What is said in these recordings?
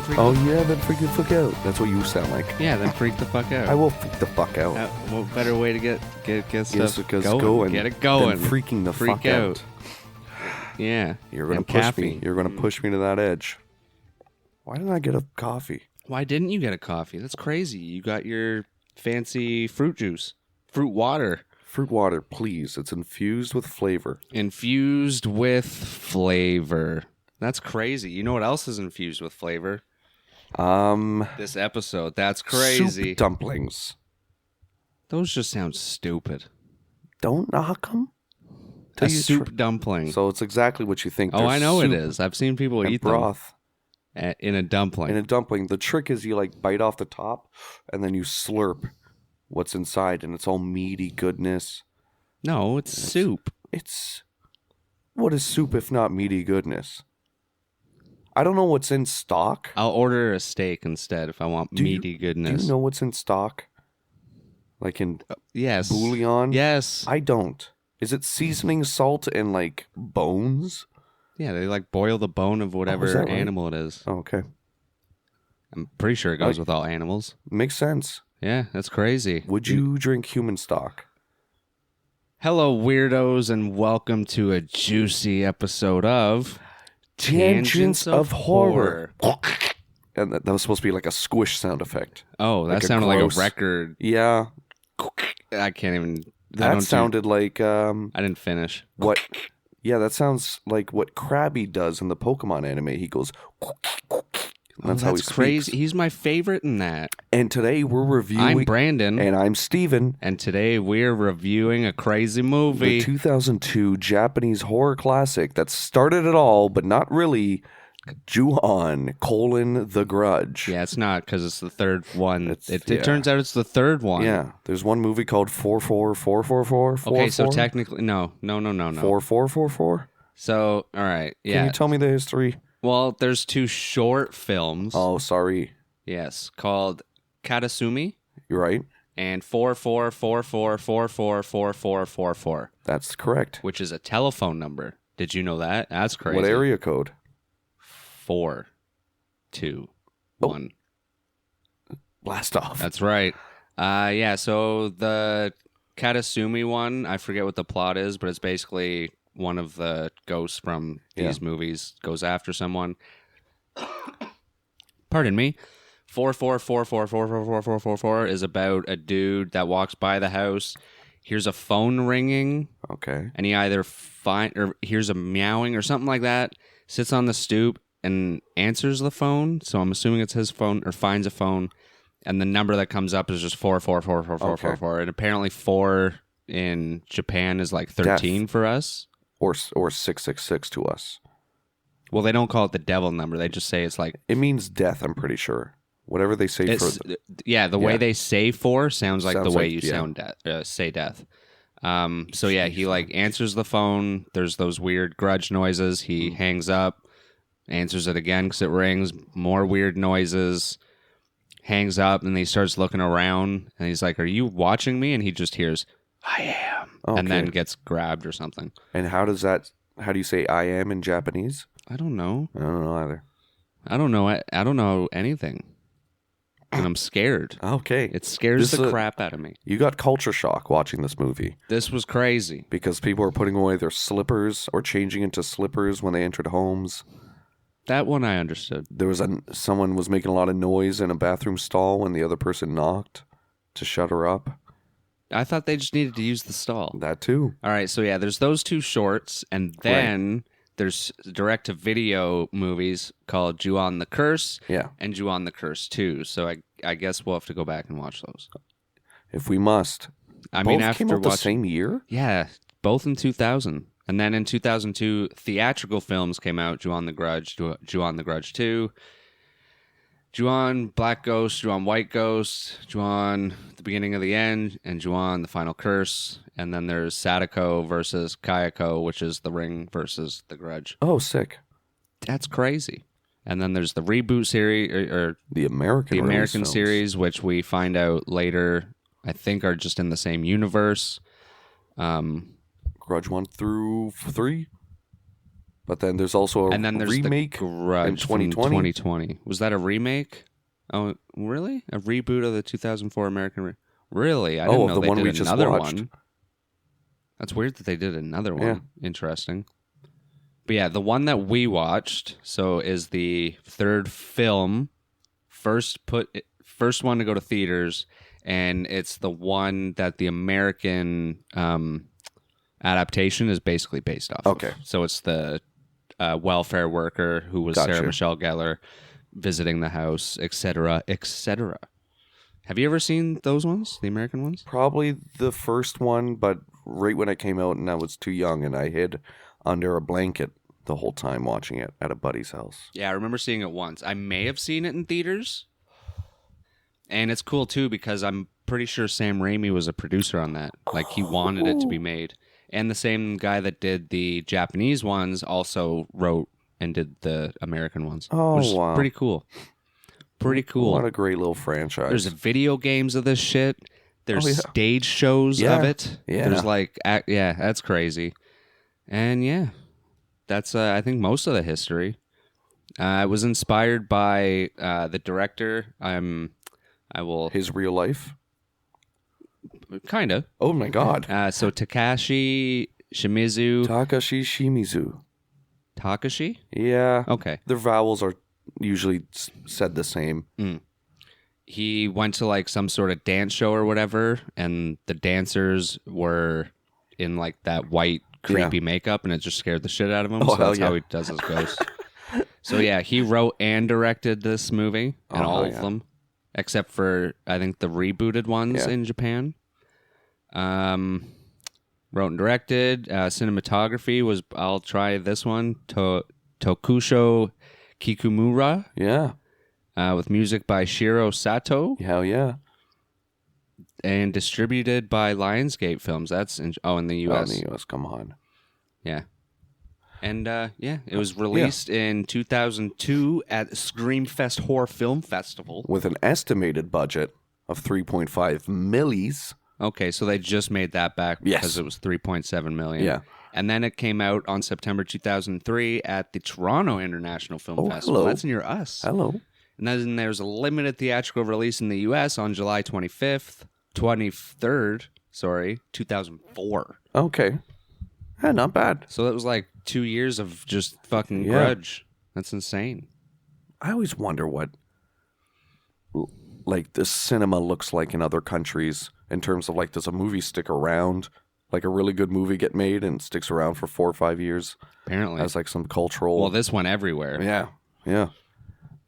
freak Oh, yeah, then freak the fuck out. That's what you sound like. Yeah, then freak the fuck out. I will freak the fuck out. What better way to get stuff Yes, because going? Get it going. Then freaking the Freak fuck out. Yeah. You're going to And push caffeine. me. You're going to push me to that edge. Why didn't I get a coffee? Why didn't you get a coffee? That's crazy. You got your fancy fruit juice. Fruit water. Fruit water, please. It's infused with flavor. Infused with flavor. That's crazy. You know what else is infused with flavor? This episode. That's crazy. Soup dumplings. Those just sound stupid. Don't knock them. A soup dumpling. So it's exactly what you think. Oh, I know it is. I've seen people eat broth them in a dumpling. In a dumpling. The trick is you like bite off the top and then you slurp what's inside, and it's all meaty goodness. No, it's soup. What is soup if not meaty goodness? I don't know what's in stock. I'll order a steak instead if I want meaty goodness. Do you know what's in stock? Like in yes. bouillon? Yes. I don't. Is it seasoning salt and like bones? Yeah, they like boil the bone of whatever right? animal it is. Oh, okay. I'm pretty sure it goes with all animals. Makes sense. Yeah, that's crazy. Would you drink human stock? Hello, weirdos, and welcome to a juicy episode of Tangents of Horror. And that was supposed to be like a squish sound effect. Oh, that like sounded like a record. Yeah. I can't even. That sounded like. I didn't finish. What? Yeah, that sounds like what Krabby does in the Pokemon anime. He goes. That's how he crazy. speaks. He's my favorite in that. And today we're reviewing. I'm Brandon. And I'm Steven. And today we're reviewing a crazy movie. The 2002 Japanese horror classic that started it all, but not really. Ju-on, the Grudge. Yeah, it's not because it's the third one. It turns out it's the third one. Yeah, there's one movie called 44444. Okay, so technically, no. 4444. So, all right, yeah. Can you tell me the history? Well, there's two short films. Oh, sorry. Yes, called Katasumi. You're right. And 4444444444. That's correct. Which is a telephone number. Did you know that? That's crazy. What area code? 4, 2, 1. Blast off. That's right. Yeah, so the Katasumi one, I forget what the plot is, but it's basically one of the ghosts from these movies goes after someone. Pardon me. 4444444444 is about a dude that walks by the house, hears a phone ringing. Okay. And he either hears a meowing or something like that, sits on the stoop and answers the phone. So I'm assuming it's his phone, or finds a phone, and the number that comes up is just 44444444. And apparently 4 in Japan is like 13 for us, or 666 to us. Well, they don't call it the devil number. They just say it's like it means death. I'm pretty sure. Whatever they say for the way they say 4 sounds like the way you say death. So yeah, he like answers the phone. There's those weird grudge noises. He hangs up. Answers it again because it rings. More weird noises. Hangs up, and he starts looking around, and he's like, "Are you watching me?" And he just hears, "I am," and then gets grabbed or something. And how do you say "I am" in Japanese? I don't know. I don't know either. I don't know anything, and I'm scared. Okay, it scares the crap out of me. You got culture shock watching this movie. This was crazy because people are putting away their slippers or changing into slippers when they entered homes. That one I understood. There was someone was making a lot of noise in a bathroom stall when the other person knocked to shut her up. I thought they just needed to use the stall. That too. All right, so yeah, there's those two shorts, and then there's direct-to-video movies called Ju-on the Curse and Ju-on the Curse 2. So I guess we'll have to go back and watch those. If we must. Both came out the same year? Yeah, both in 2000. And then in 2002, theatrical films came out, Ju-on the Grudge, Ju-on the Grudge 2, Ju-on Black Ghost, Ju-on White Ghost, Ju-on The Beginning of the End, and Ju-on The Final Curse. And then there's Sadako versus Kayako, which is The Ring versus The Grudge. Oh, sick. That's crazy. And then there's the reboot series, or the American series, which we find out later, I think are just in the same universe. Grudge 1 through 3? But then there's also a remake the Grudge in 2020. 2020. Was that a remake? Oh, really? A reboot of the 2004 American... Really? I didn't know they did another one. That's weird that they did another one. Yeah. Interesting. But yeah, the one that we watched, is the third film, first one to go to theaters, and it's the one that the American adaptation is basically based off of. So it's the welfare worker who was Sarah Michelle Gellar visiting the house, etc., etc. Have you ever seen those ones, the American ones? Probably the first one, but right when it came out and I was too young and I hid under a blanket the whole time watching it at a buddy's house. Yeah, I remember seeing it once. I may have seen it in theaters. And it's cool, too, because I'm pretty sure Sam Raimi was a producer on that. Like, he wanted it to be made. And the same guy that did the Japanese ones also wrote and did the American ones. Oh, which is wow. Pretty cool. Pretty cool. What a great little franchise. There's video games of this shit. There's stage shows of it. Yeah. There's that's crazy. And yeah, that's I think most of the history. It was inspired by the director. His real life? Kind of. Oh my god. So Takashi Shimizu. Takashi? Yeah. Okay. Their vowels are usually said the same. He went to like some sort of dance show or whatever, and the dancers were in like that white creepy makeup, and it just scared the shit out of him. So that's how he does his ghosts. So yeah, he wrote and directed this movie and all of them, except for I think the rebooted ones in Japan. Wrote and directed. Cinematography was, I'll try this one, Tokusho Kikumura. Yeah. With music by Shiro Sato. Hell yeah. And distributed by Lionsgate Films. That's in the U.S. Oh, in the U.S., come on. Yeah. And it was released in 2002 at Screamfest Horror Film Festival. With an estimated budget of 3.5 millis. Okay, so they just made that back because it was 3.7 million. Yeah. And then it came out on September 2003 at the Toronto International Film Festival. Hello. That's near us. Hello. And then there's a limited theatrical release in the U.S. on July 23rd, 2004. Okay. Yeah, not bad. So that was like 2 years of just fucking Grudge. That's insane. I always wonder what like the cinema looks like in other countries in terms of like, does a movie stick around? Like a really good movie get made and sticks around for 4 or 5 years? Apparently. As like some cultural... Well, this went everywhere. Yeah. Yeah.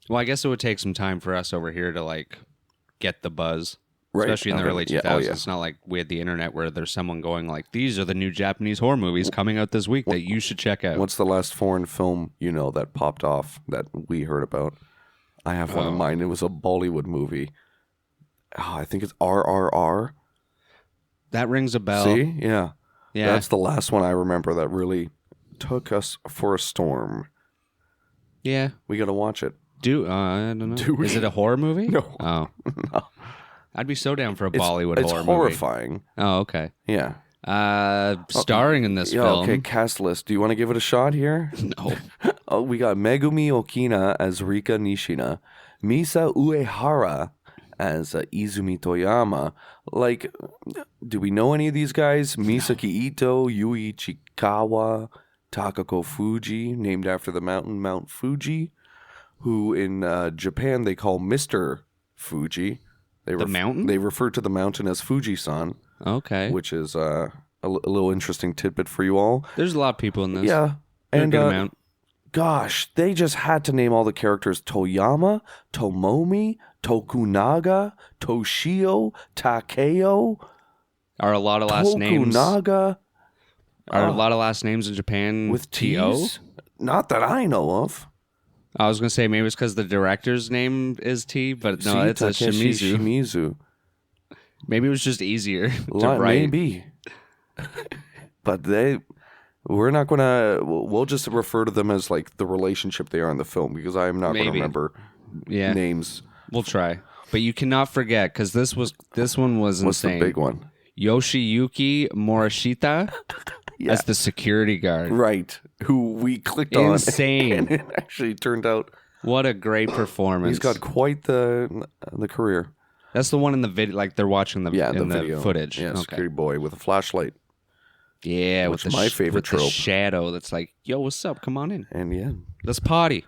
Well, I guess it would take some time for us over here to like get the buzz. Right. Especially in the early 2000s. It's not like we had the internet where there's someone going like, these are the new Japanese horror movies coming out this week that you should check out. What's the last foreign film, that popped off that we heard about? I have one in mind. It was a Bollywood movie. Oh, I think it's RRR. That rings a bell. See? Yeah. Yeah. That's the last one I remember that really took us for a storm. Yeah. We got to watch it. I don't know. Is it a horror movie? No. Oh. No. I'd be so down for a Bollywood horror movie. It's horrifying. Oh, okay. Yeah. Starring in this film. Okay, cast list. Do you want to give it a shot here? No. We got Megumi Okina as Rika Nishina, Misa Uehara as Izumi Toyama. Like, do we know any of these guys? Misaki Ito, Yui Chikawa, Takako Fuji, named after the mountain Mount Fuji, who in Japan they call Mr. Fuji. The mountain? They refer to the mountain as Fuji-san. Okay. Which is a little interesting tidbit for you all. There's a lot of people in this. Yeah. And good amount. Gosh, they just had to name all the characters Toyama, Tomomi, Tokunaga, Toshio, Takeo. Are a lot of last names... Tokunaga. Are a lot of last names in Japan with T.O.? T's? Not that I know of. I was going to say maybe it's because the director's name is T, but no, it's a Shimizu. Maybe it was just easier to write. Maybe. But we're not going to, we'll just refer to them as like the relationship they are in the film because I am not going to remember names. We'll try. But you cannot forget because this one was insane. What's the big one? Yoshiyuki Morishita as the security guard. Right. Who we clicked Insane. on. And it actually turned out. What a great performance. He's got quite the career. That's the one in the video, like they're watching the video footage. Yeah, security boy with a flashlight. Yeah, which is my favorite trope. The shadow that's like, yo, what's up? Come on in. And let's potty.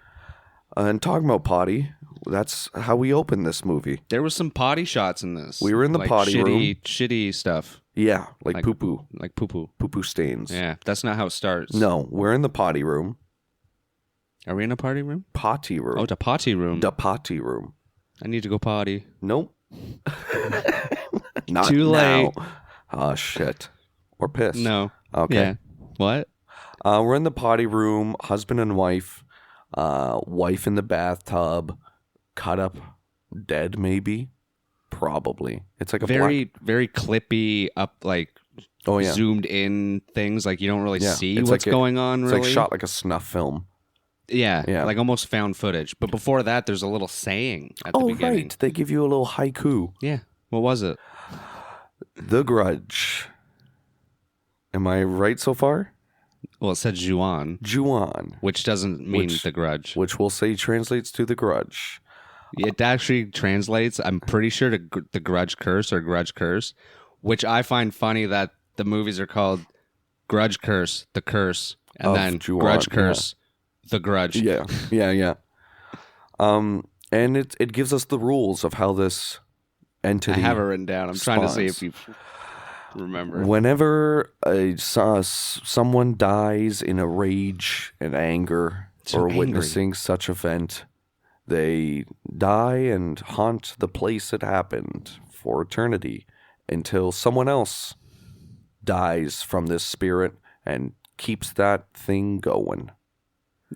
And talking about potty, that's how we opened this movie. There was some potty shots in this. We were in the potty room. Shitty stuff. Yeah, like poo-poo. Like poo-poo. Poo-poo stains. Yeah, that's not how it starts. No, we're in the potty room. Are we in a party room? Potty room. Oh, the potty room. The potty room. I need to go potty. Nope. Not too late. Now. Oh, shit. Or piss. No. Okay. Yeah. What? We're in the potty room, husband and wife. Wife in the bathtub, cut up, dead maybe. Probably. It's like a very clippy up, like zoomed in things. Like you don't really see what's going on. It's really, like shot like a snuff film. Yeah, like almost found footage. But before that, there's a little saying at the beginning. Oh, right. They give you a little haiku. Yeah. What was it? The Grudge. Am I right so far? Well, it said Juan. Juan. Which doesn't mean the Grudge. Which we'll say translates to the Grudge. It actually translates, I'm pretty sure, to the Grudge Curse or Grudge Curse, which I find funny that the movies are called Grudge Curse, The Curse, and then Juan, Grudge Curse, The Grudge. Yeah. And it gives us the rules of how this entity I have it written down. I'm trying to see if you remember. Whenever someone dies in a rage and anger witnessing such event, they die and haunt the place it happened for eternity until someone else dies from this spirit and keeps that thing going.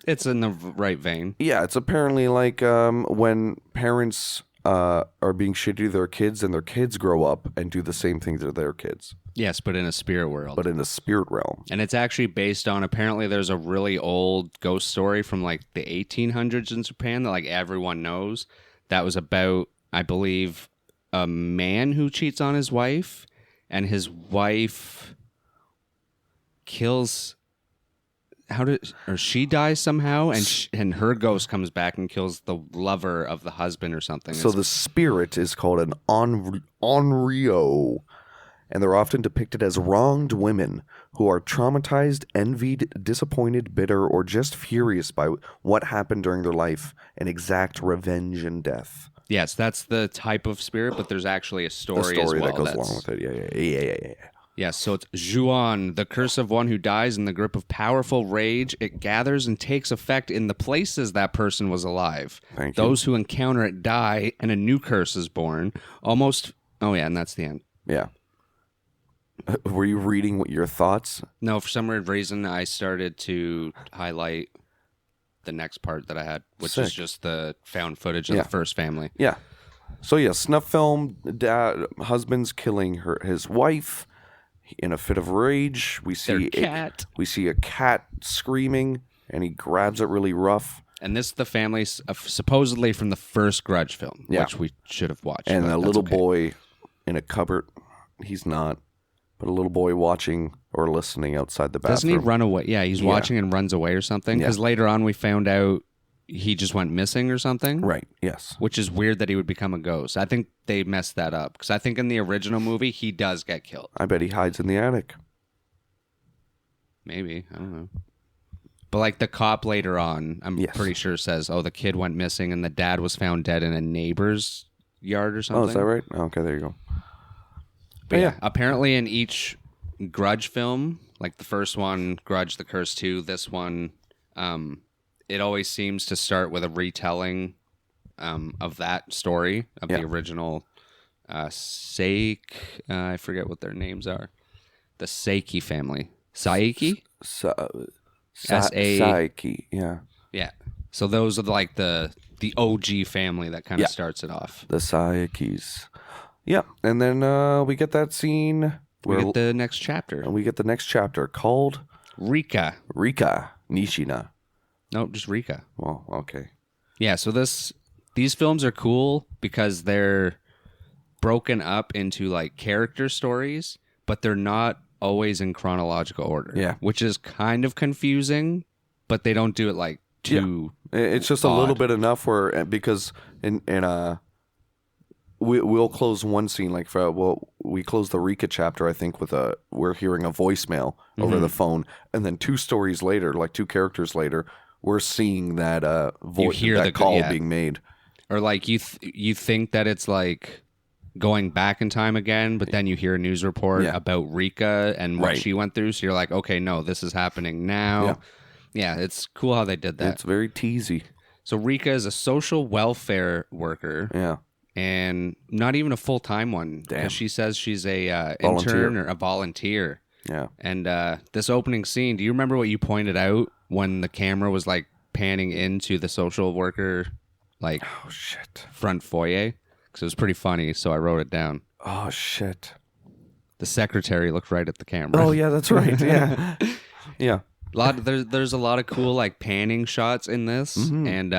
It's in the right vein. Yeah, it's apparently like when parents are being shitty to their kids and their kids grow up and do the same thing to their kids. Yes, but in a spirit world. But in a spirit realm. And it's actually based on, apparently there's a really old ghost story from like the 1800s in Japan that like everyone knows. That was about, I believe, a man who cheats on his wife and his wife kills... she dies somehow, and her ghost comes back and kills the lover of the husband or something. So the spirit is called an onryo, and they're often depicted as wronged women who are traumatized, envied, disappointed, bitter, or just furious by what happened during their life and exact revenge and death. Yes, that's the type of spirit, but there's actually a story as well that goes along with it. Yeah. Yes, so it's Juan, the curse of one who dies in the grip of powerful rage. It gathers and takes effect in the places that person was alive. Thank you. Those who encounter it die, and a new curse is born. And that's the end. Yeah. Were you reading your thoughts? No, for some weird reason, I started to highlight the next part that I had, which is just the found footage of the first family. Yeah. So, snuff film, husband's killing his wife. In a fit of rage, we see a cat screaming, and he grabs it really rough. And this is the family supposedly from the first Grudge film, which we should have watched. And a little boy in a cupboard. He's not, but a little boy watching or listening outside the bathroom. Doesn't he run away? Yeah, he's watching and runs away or something. Because later on we found out he just went missing or something. Right, yes. Which is weird that he would become a ghost. I think they messed that up. Because I think in the original movie, he does get killed. I bet he hides in the attic. Maybe. I don't know. But like the cop later on, I'm pretty sure says, the kid went missing and the dad was found dead in a neighbor's yard or something. Oh, is that right? Okay, there you go. But apparently in each Grudge film, like the first one, Grudge, The Curse 2, this one... it always seems to start with a retelling of that story of the original Sake. I forget what their names are. The Saiki family. Saiki? Saiki, yeah. Yeah. So those are like the OG family that kind of starts it off. The Saikis. Yeah. And then we get that scene. We get the next chapter. And we get the next chapter called... Rika Nishina. No, just Rika. Well, okay. Yeah, so these films are cool because they're broken up into like character stories, but they're not always in chronological order. Yeah. Which is kind of confusing, but they don't do it like too. Yeah. It's just odd. a little bit enough where because we'll close one scene we close the Rika chapter, I think, with we're hearing a voicemail over the phone, and then 2 stories later, like 2 characters later, we're seeing that call being made. Or like you think that it's like going back in time again, but then you hear a news report about Rika and what she went through, so you're like, okay, no, this is happening now. Yeah, it's cool how they did that. It's very teasy. So Rika is a social welfare worker. Yeah. And not even a full-time one. Damn. She says she's a intern or a volunteer. Yeah. And this opening scene, do you remember what you pointed out when the camera was like panning into the social worker front foyer? Because it was pretty funny, so I wrote it down. Oh, shit. The secretary looked right at the camera. Oh, yeah, that's right. Yeah. Yeah. There's a lot of cool like panning shots in this, and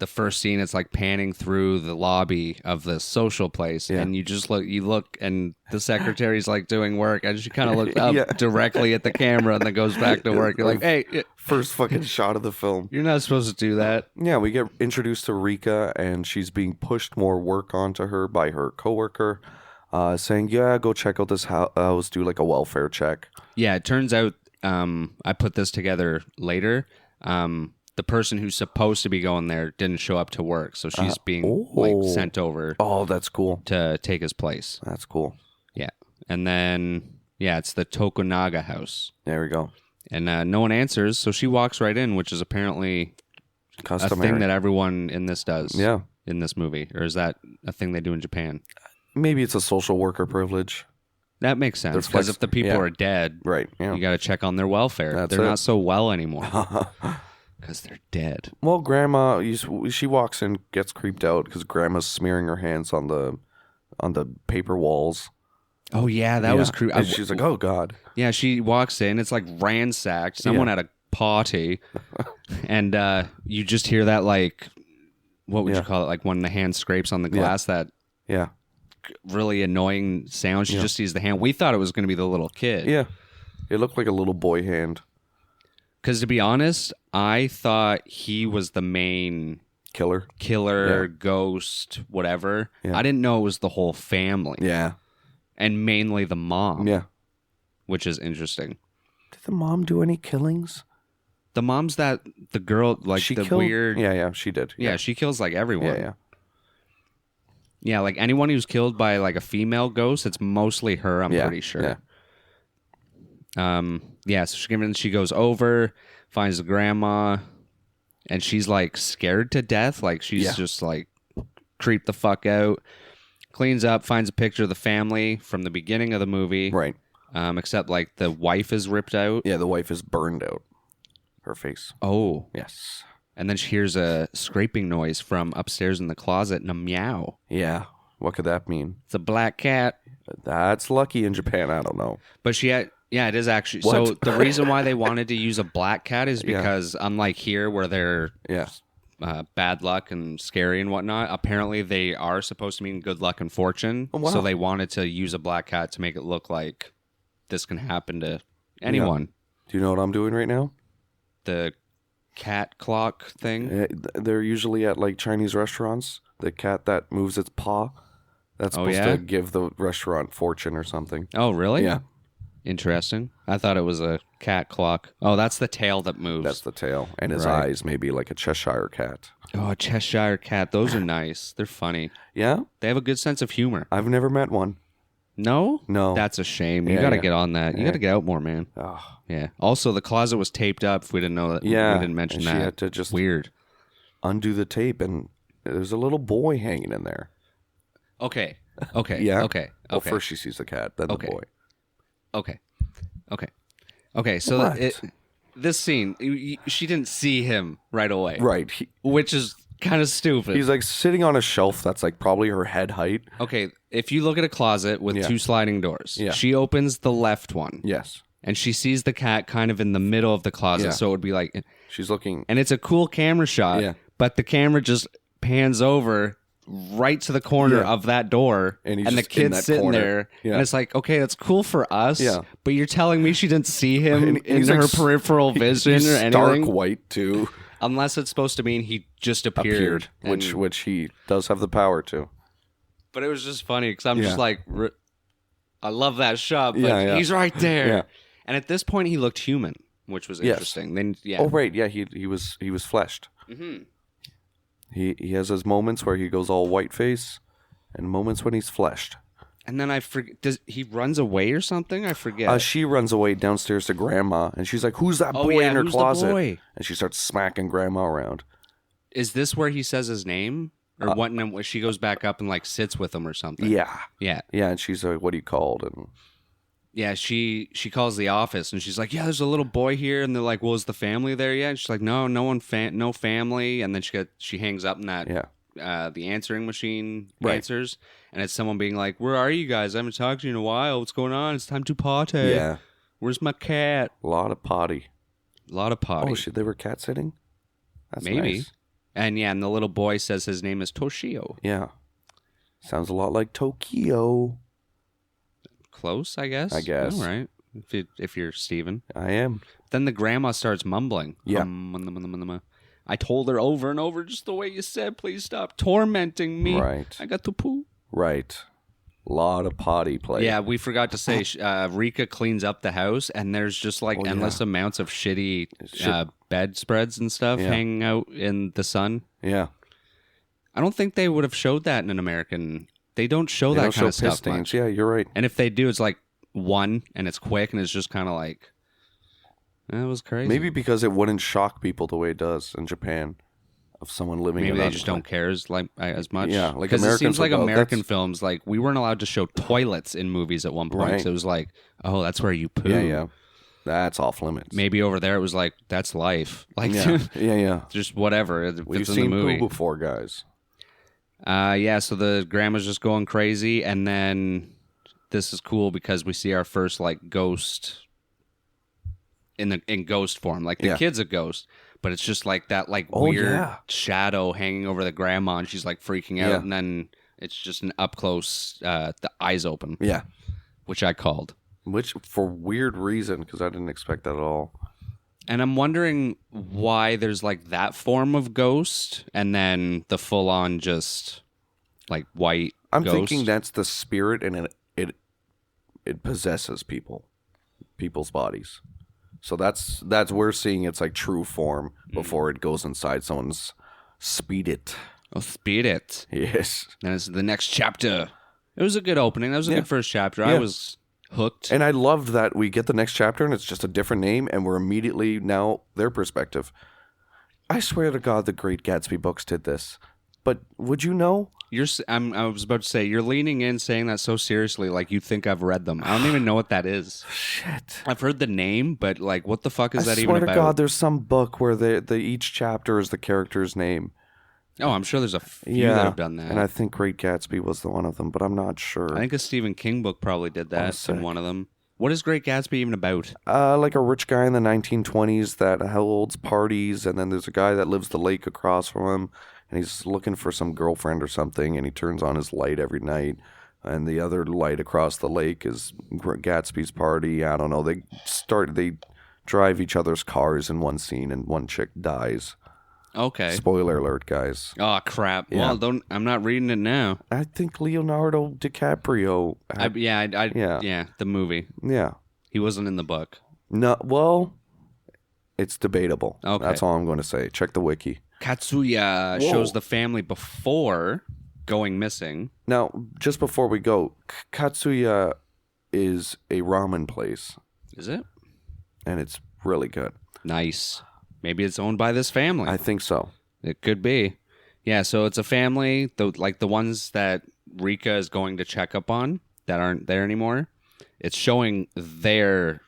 the first scene, it's like panning through the lobby of the social place, and you look, and the secretary's like doing work, and she kind of looks up directly at the camera, and then goes back to work. You're like, hey, first fucking shot of the film. You're not supposed to do that. Yeah, we get introduced to Rika, and she's being pushed more work onto her by her coworker, saying, "Yeah, go check out this house, do like a welfare check." Yeah, it turns out, I put this together later. The person who's supposed to be going there didn't show up to work, so she's being sent over. Oh, that's cool. To take his place. That's cool. Yeah. And then, it's the Tokunaga house. There we go. And no one answers, so she walks right in, which is apparently customary. A thing that everyone in this does. Yeah. In this movie. Or is that a thing they do in Japan? Maybe it's a social worker privilege. That makes sense, because if the people are dead, right? You got to check on their welfare. They're not so well anymore. Because they're dead. Well, Grandma, she walks in, gets creeped out because Grandma's smearing her hands on the paper walls. Oh yeah, that was creepy. She's like, "Oh God." Yeah, she walks in. It's like ransacked. Someone at a party, and you just hear that like, what would you call it? Like when the hand scrapes on the glass. That really annoying sound. She just sees the hand. We thought it was going to be the little kid. Yeah, it looked like a little boy hand. Because to be honest, I thought he was the main killer, ghost, whatever. Yeah. I didn't know it was the whole family. Yeah. And mainly the mom. Yeah. Which is interesting. Did the mom do any killings? The mom's the girl, like she killed? Weird. Yeah, she did. Yeah, she kills like everyone. Yeah. Yeah, like anyone who's killed by like a female ghost, it's mostly her, I'm pretty sure. Yeah. So she goes over, finds the grandma, and she's like scared to death. Like she's just like creeped the fuck out. Cleans up, finds a picture of the family from the beginning of the movie. Right. Except like the wife is ripped out. Yeah, the wife is burned out. Her face. Oh. Yes. And then she hears a scraping noise from upstairs in the closet and a meow. Yeah. What could that mean? It's a black cat. That's lucky in Japan. I don't know. But it is actually. What? So the reason why they wanted to use a black cat is because unlike here where they're bad luck and scary and whatnot, apparently they are supposed to mean good luck and fortune. Oh, wow. So they wanted to use a black cat to make it look like this can happen to anyone. Yeah. Do you know what I'm doing right now? The cat clock thing? They're usually at like Chinese restaurants. The cat that moves its paw. That's supposed to give the restaurant fortune or something. Oh, really? Yeah. Interesting. I thought it was a cat clock. Oh, that's the tail that moves. That's the tail. And his eyes maybe like a Cheshire cat. Oh, a Cheshire cat. Those are nice. They're funny. Yeah? They have a good sense of humor. I've never met one. No? No. That's a shame. You got to get on that. You got to get out more, man. Oh. Yeah. Also, the closet was taped up. If we didn't know that. Yeah. We didn't mention that. She had to just weird. Undo the tape, and there's a little boy hanging in there. Okay. Yeah? Okay. Well, first she sees the cat, then the boy. Okay. So this scene, she didn't see him right away. Right. Which is kind of stupid. He's like sitting on a shelf that's like probably her head height. Okay. If you look at a closet with 2 sliding doors, she opens the left one. Yes. And she sees the cat kind of in the middle of the closet. So it would be like... She's looking... And it's a cool camera shot. Yeah. But the camera just pans over right to the corner of that door, and the kid's sitting there, and it's like, okay, that's cool for us, but you're telling me she didn't see him in her peripheral vision or anything? Stark white too, unless it's supposed to mean he just appeared. Which he does have the power to. But it was just funny because I'm just like, I love that shot, but he's right there. Yeah. And at this point, he looked human, which was interesting. Then, Oh, right. Yeah, he was fleshed. Mm-hmm. He has his moments where he goes all white face, and moments when he's fleshed. And then I forget. Does he runs away or something? I forget. She runs away downstairs to Grandma, and she's like, "Who's that boy in her closet?" And she starts smacking Grandma around. Is this where he says his name, or what? And she goes back up and like sits with him or something? Yeah. Yeah. And she's like, "What are you called?" And yeah, she calls the office and she's like, "Yeah, there's a little boy here," and they're like, "Well, is the family there yet?" And she's like, "No, no family." And then she hangs up and that the answering machine answers, and it's someone being like, "Where are you guys? I haven't talked to you in a while. What's going on? It's time to party. Yeah, where's my cat?" A lot of potty. Oh shit, they were cat sitting. That's maybe. Nice. And and the little boy says his name is Toshio. Yeah, sounds a lot like Tokyo. Close, I guess. All right. If you're Steven. I am. Then the grandma starts mumbling. Yeah. I told her over and over just the way you said, please stop tormenting me. Right. I got to poo. Right. A lot of potty play. Yeah, we forgot to say Rika cleans up the house, and there's just like endless amounts of shitty bedspreads and stuff hanging out in the sun. Yeah. I don't think they would have showed that in an American... They don't show that kind of stuff stains. much. Yeah, you're right. And if they do, it's like one, and it's quick, and it's just kind of like, that was crazy. Maybe because it wouldn't shock people the way it does in Japan, of someone living. Maybe they just don't care as much. Yeah, like because it seems like American films, like we weren't allowed to show toilets in movies at one point. Right. So it was like, oh, that's where you poo. Yeah. That's off limits. Maybe over there it was like, that's life. Like, yeah. Just whatever. We've seen poo before, guys. So the grandma's just going crazy, and then this is cool because we see our first like ghost in ghost form. Like the kid's a ghost, but it's just like that weird shadow hanging over the grandma, and she's like freaking out, and then it's just an up close, the eyes open. Yeah, which I called. Which for weird reason, because I didn't expect that at all. And I'm wondering why there's like that form of ghost and then the full on just like white I'm ghost. thinking that's the spirit, and it possesses people's bodies. So that's we're seeing its like true form before it goes inside someone's spirit. Oh, spirit. Yes. And it's the next chapter. It was a good opening. That was a good first chapter. I was hooked. And I loved that we get the next chapter and it's just a different name, and we're immediately now their perspective. I swear to God, the Great Gatsby books did this. But would you know? I was about to say, you're leaning in saying that so seriously, like you think I've read them. I don't even know what that is. Shit. I've heard the name, but like, what the fuck is that even about? I swear to God, there's some book where each chapter is the character's name. Oh, I'm sure there's a few that have done that. And I think Great Gatsby was the one of them, but I'm not sure. I think a Stephen King book probably did that in one of them. What is Great Gatsby even about? Like a rich guy in the 1920s that holds parties, and then there's a guy that lives the lake across from him, and he's looking for some girlfriend or something, and he turns on his light every night, and the other light across the lake is Gatsby's party. I don't know. They drive each other's cars in one scene, and one chick dies. Okay. Spoiler alert, guys. Oh, crap. Yeah. Well, I'm not reading it now. I think Leonardo DiCaprio. The movie. Yeah. He wasn't in the book. No, well, it's debatable. Okay. That's all I'm going to say. Check the wiki. Katsuya shows the family before going missing. Now, just before we go, Katsuya is a ramen place. Is it? And it's really good. Nice. Maybe it's owned by this family. I think so. It could be. Yeah, so it's a family, like the ones that Rika is going to check up on that aren't there anymore. It's showing their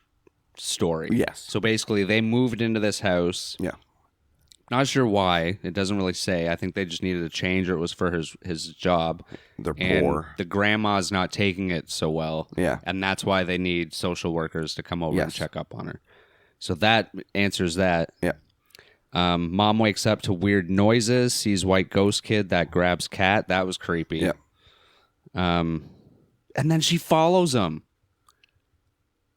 story. Yes. So basically, they moved into this house. Yeah. Not sure why. It doesn't really say. I think they just needed a change, or it was for his job. They're and poor. The grandma's not taking it so well. Yeah. And that's why they need social workers to come over and check up on her. So that answers that. Yeah. Mom wakes up to weird noises, sees white ghost kid that grabs cat. That was creepy. Yeah. And then she follows him.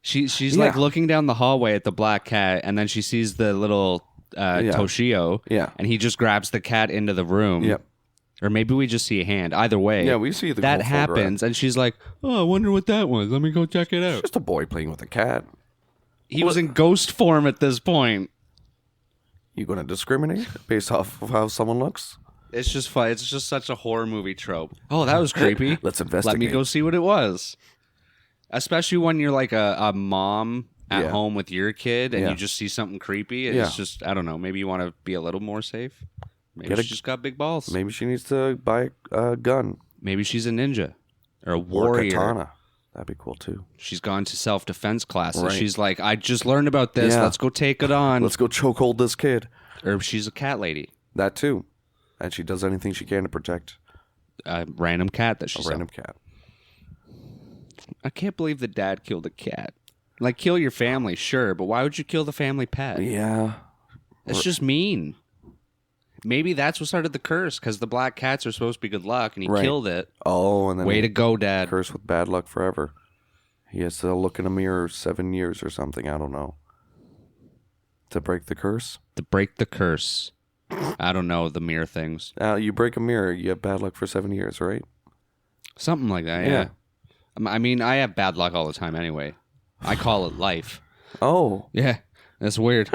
She's like looking down the hallway at the black cat, and then she sees the little Toshio. Yeah. And he just grabs the cat into the room. Yep. Or maybe we just see a hand. Either way. Yeah, we see the that happens, and she's like, "Oh, I wonder what that was. Let me go check it out." It's just a boy playing with a cat. He was in ghost form at this point. You going to discriminate based off of how someone looks? It's just fun. It's just such a horror movie trope. Oh, that was creepy. Let's investigate. Let me go see what it was. Especially when you're like a mom at home with your kid and you just see something creepy. It's just, I don't know, maybe you want to be a little more safe. Maybe she just got big balls. Maybe she needs to buy a gun. Maybe she's a ninja or a warrior. Or a katana. That'd be cool too. She's gone to self-defense classes. Right. She's like, I just learned about this. Let's go take it on. Let's go chokehold this kid. Or she's a cat lady. That too. And she does anything she can to protect a random cat that she's random cat. I can't believe the dad killed a cat. Like, kill your family, sure, but why would you kill the family pet? Yeah. It's just mean. Maybe that's what started the curse, because the black cats are supposed to be good luck, and he killed it. Oh, and then way to go, Dad. Curse with bad luck forever. He has to look in a mirror 7 years or something. I don't know. To break the curse? To break the curse. I don't know the mirror things. You break a mirror, you have bad luck for 7 years, right? Something like that, yeah. I mean, I have bad luck all the time anyway. I call it life. Oh. Yeah, that's weird.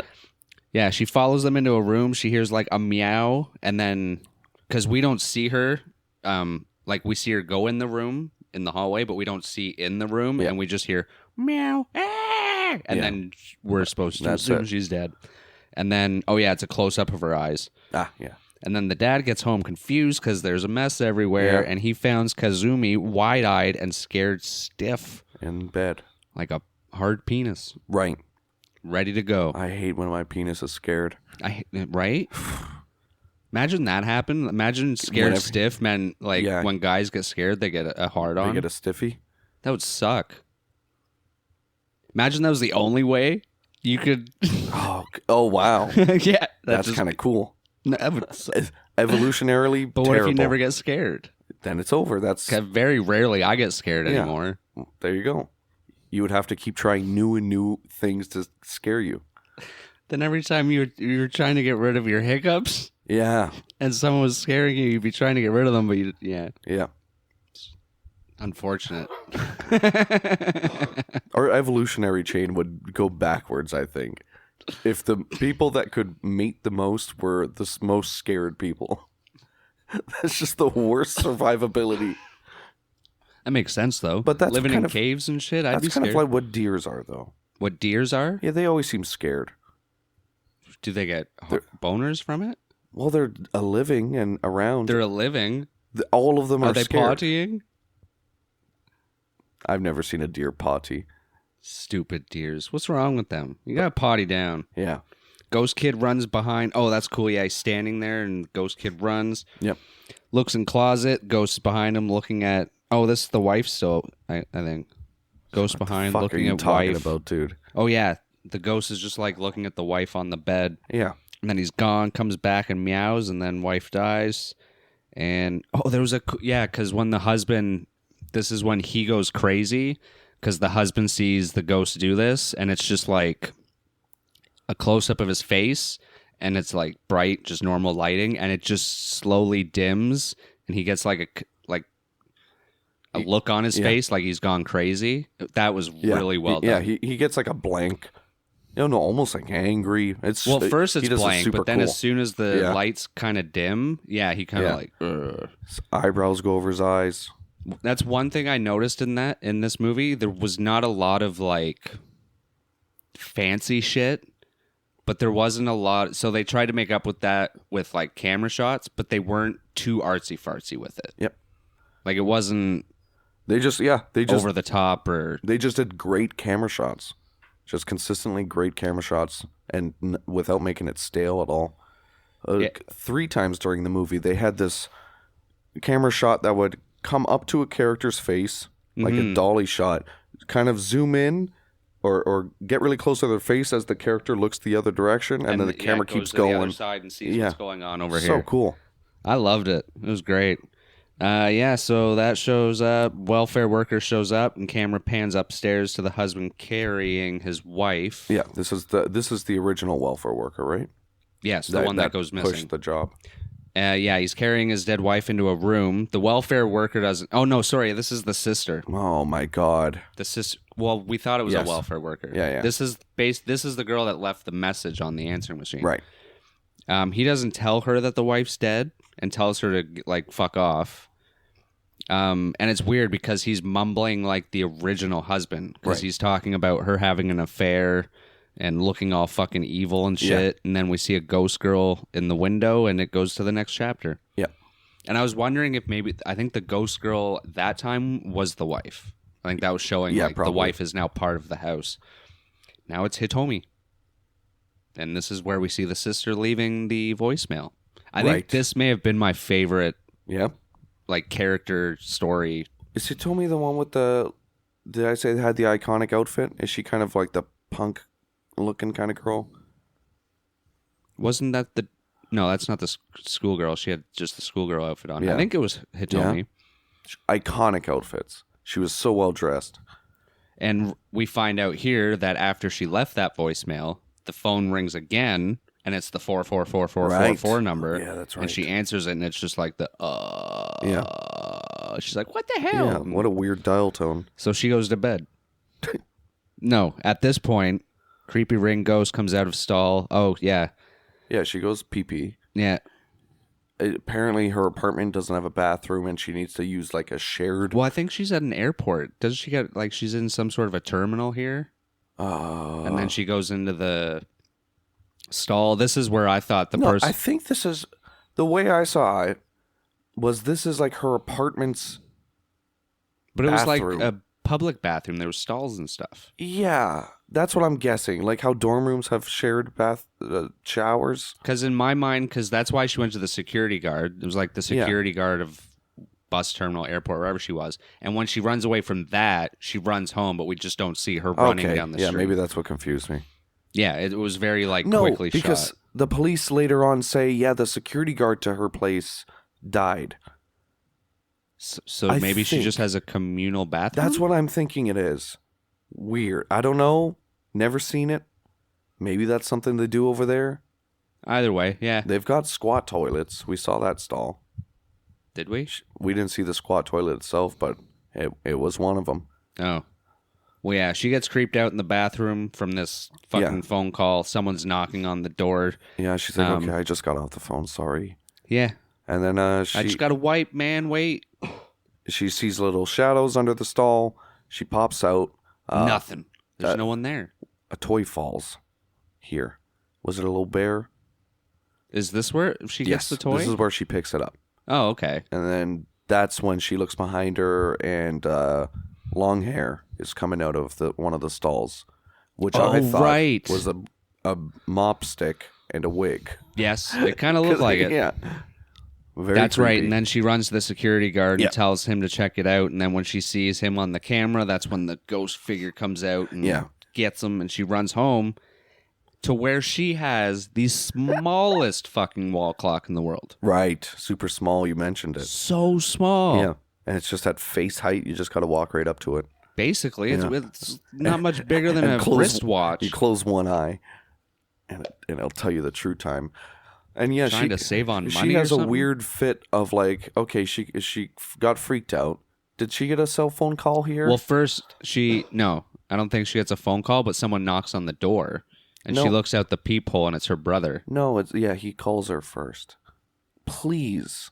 Yeah, she follows them into a room. She hears like a meow, and then, because we don't see her, like we see her go in the room, in the hallway, but we don't see in the room, and we just hear meow, ah! And then we're supposed to assume she's dead. And then, it's a close-up of her eyes. Ah, yeah. And then the dad gets home confused because there's a mess everywhere, and he finds Kazumi wide-eyed and scared stiff. In bed. Like a hard penis. Right. Ready to go. I hate when my penis is scared. Right? Imagine that happened. Imagine scared stiff meant like when guys get scared, they get a hard on. They get a stiffy? That would suck. Imagine that was the only way you could... oh wow. Yeah. That's kind of cool. No, evolutionarily but what terrible. if you never get scared? Then it's over. That's very rarely I get scared anymore. There you go. You would have to keep trying new things to scare you. Then every time you're trying to get rid of your hiccups, and someone was scaring you, you'd be trying to get rid of them, but yeah. Unfortunate. Our evolutionary chain would go backwards, I think. If the people that could mate the most were the most scared people. That's just the worst survivability. That makes sense, though. But that's living in caves and shit, I'd be scared. That's kind of like what deers are, though. What deers are? Yeah, they always seem scared. Do they get boners from it? Well, they're a living and around. They're a living? All of them are scared. Are they pottying? I've never seen a deer potty. Stupid deers. What's wrong with them? You gotta potty down. Yeah. Ghost Kid runs behind. Oh, that's cool. Yeah, he's standing there, and Ghost Kid runs. Yep. Looks in closet. Ghost is behind him, looking at. Oh, this is the wife still. I think. Ghost behind, looking at talking wife. About, dude? Oh yeah, the ghost is just like looking at the wife on the bed. Yeah. And then he's gone. Comes back and meows, and then wife dies. And there was because when the husband, this is when he goes crazy. Because the husband sees the ghost do this, and it's just like a close-up of his face, and it's like bright, just normal lighting, and it just slowly dims, and he gets like a look on his face, like he's gone crazy. That was really well done. Yeah, he gets like a blank, almost like angry. First it's blank, but then as soon as the lights kind of dim, he kind of like... His eyebrows go over his eyes. That's one thing I noticed in this movie. There was not a lot of like fancy shit, but there wasn't a lot. So they tried to make up with that with like camera shots, but they weren't too artsy fartsy with it. Yep. Like it wasn't. They just over the top or they just did great camera shots, just consistently great camera shots, and without making it stale at all. 3 times during the movie, they had this camera shot that would come up to a character's face, like a dolly shot, kind of zoom in, or get really close to their face as the character looks the other direction, and then the camera keeps going. To the other side and sees what's going on over here. So cool. I loved it. It was great. So that shows up. Welfare worker shows up, and camera pans upstairs to the husband carrying his wife. Yeah, this is the original welfare worker, right? Yes, the one that goes missing. Pushed the job. He's carrying his dead wife into a room. The welfare worker doesn't. Oh no, sorry. This is the sister. Oh my god. The sister. Well, we thought it was a welfare worker. Yeah. This is the girl that left the message on the answering machine. Right. He doesn't tell her that the wife's dead and tells her to like fuck off. And it's weird because he's mumbling like the original husband because he's talking about her having an affair and looking all fucking evil and shit. Yeah. And then we see a ghost girl in the window and it goes to the next chapter. Yeah. And I was wondering if I think the ghost girl that time was the wife. I think that was showing the wife is now part of the house. Now it's Hitomi. And this is where we see the sister leaving the voicemail. I think this may have been my favorite like character story. Is Hitomi the one with did I say they had the iconic outfit? Is she kind of like the punk looking kind of girl? Wasn't that No, that's not the schoolgirl. She had just the schoolgirl outfit on. Yeah. I think it was Hitomi. Yeah. Iconic outfits. She was so well dressed. And we find out here that after she left that voicemail, the phone rings again, and it's the 44444 number. Yeah, that's right. And she answers it, and it's just like the She's like, what the hell? Yeah, what a weird dial tone. So she goes to bed. No, at this point, creepy ring ghost comes out of stall. Oh, yeah. Yeah, she goes pee-pee. Yeah. Apparently her apartment doesn't have a bathroom and she needs to use like a shared... Well, I think she's at an airport. Doesn't she get like she's in some sort of a terminal here? And then she goes into the stall. This is where I thought the person... I think this is... The way I saw it was this is like her apartment's But it was like a public bathroom. There were stalls and stuff. Yeah, that's what I'm guessing. Like how dorm rooms have shared bath showers. Because in my mind, that's why she went to the security guard. It was like the security guard of bus terminal, airport, wherever she was. And when she runs away from that, she runs home, but we just don't see her running down the street. Yeah, maybe that's what confused me. Yeah, it was very quickly shot. Because the police later on say, the security guard to her place died. So maybe she just has a communal bathroom? That's what I'm thinking it is. Weird. I don't know. Never seen it. Maybe that's something they do over there. Either way, yeah. They've got squat toilets. We saw that stall. Did we? We didn't see the squat toilet itself, but it was one of them. Oh. Well, yeah, she gets creeped out in the bathroom from this fucking phone call. Someone's knocking on the door. Yeah, she's like, okay, I just got off the phone. Sorry. Yeah. And then I just got to wipe, man. Wait. She sees little shadows under the stall. She pops out. Nothing. There's no one there. A toy falls here. Was it a little bear? Is this where she gets the toy? This is where she picks it up. Oh, okay. And then that's when she looks behind her and long hair is coming out of one of the stalls, which I thought was a mop stick and a wig. Yes, it kind of looked like it. Yeah. That's creepy. Right. And then she runs to the security guard and tells him to check it out. And then when she sees him on the camera, that's when the ghost figure comes out and gets him. And she runs home to where she has the smallest fucking wall clock in the world. Right. Super small. You mentioned it. So small. Yeah. And it's just at face height. You just got to walk right up to it. Basically. It's not much bigger than a wristwatch. You close one eye and it'll tell you the true time. And yeah, trying to save on money. She has a weird fit of like, okay, she got freaked out. Did she get a cell phone call here? Well, first no, I don't think she gets a phone call, but someone knocks on the door, and she looks out the peephole, and it's her brother. No, he calls her first. Please.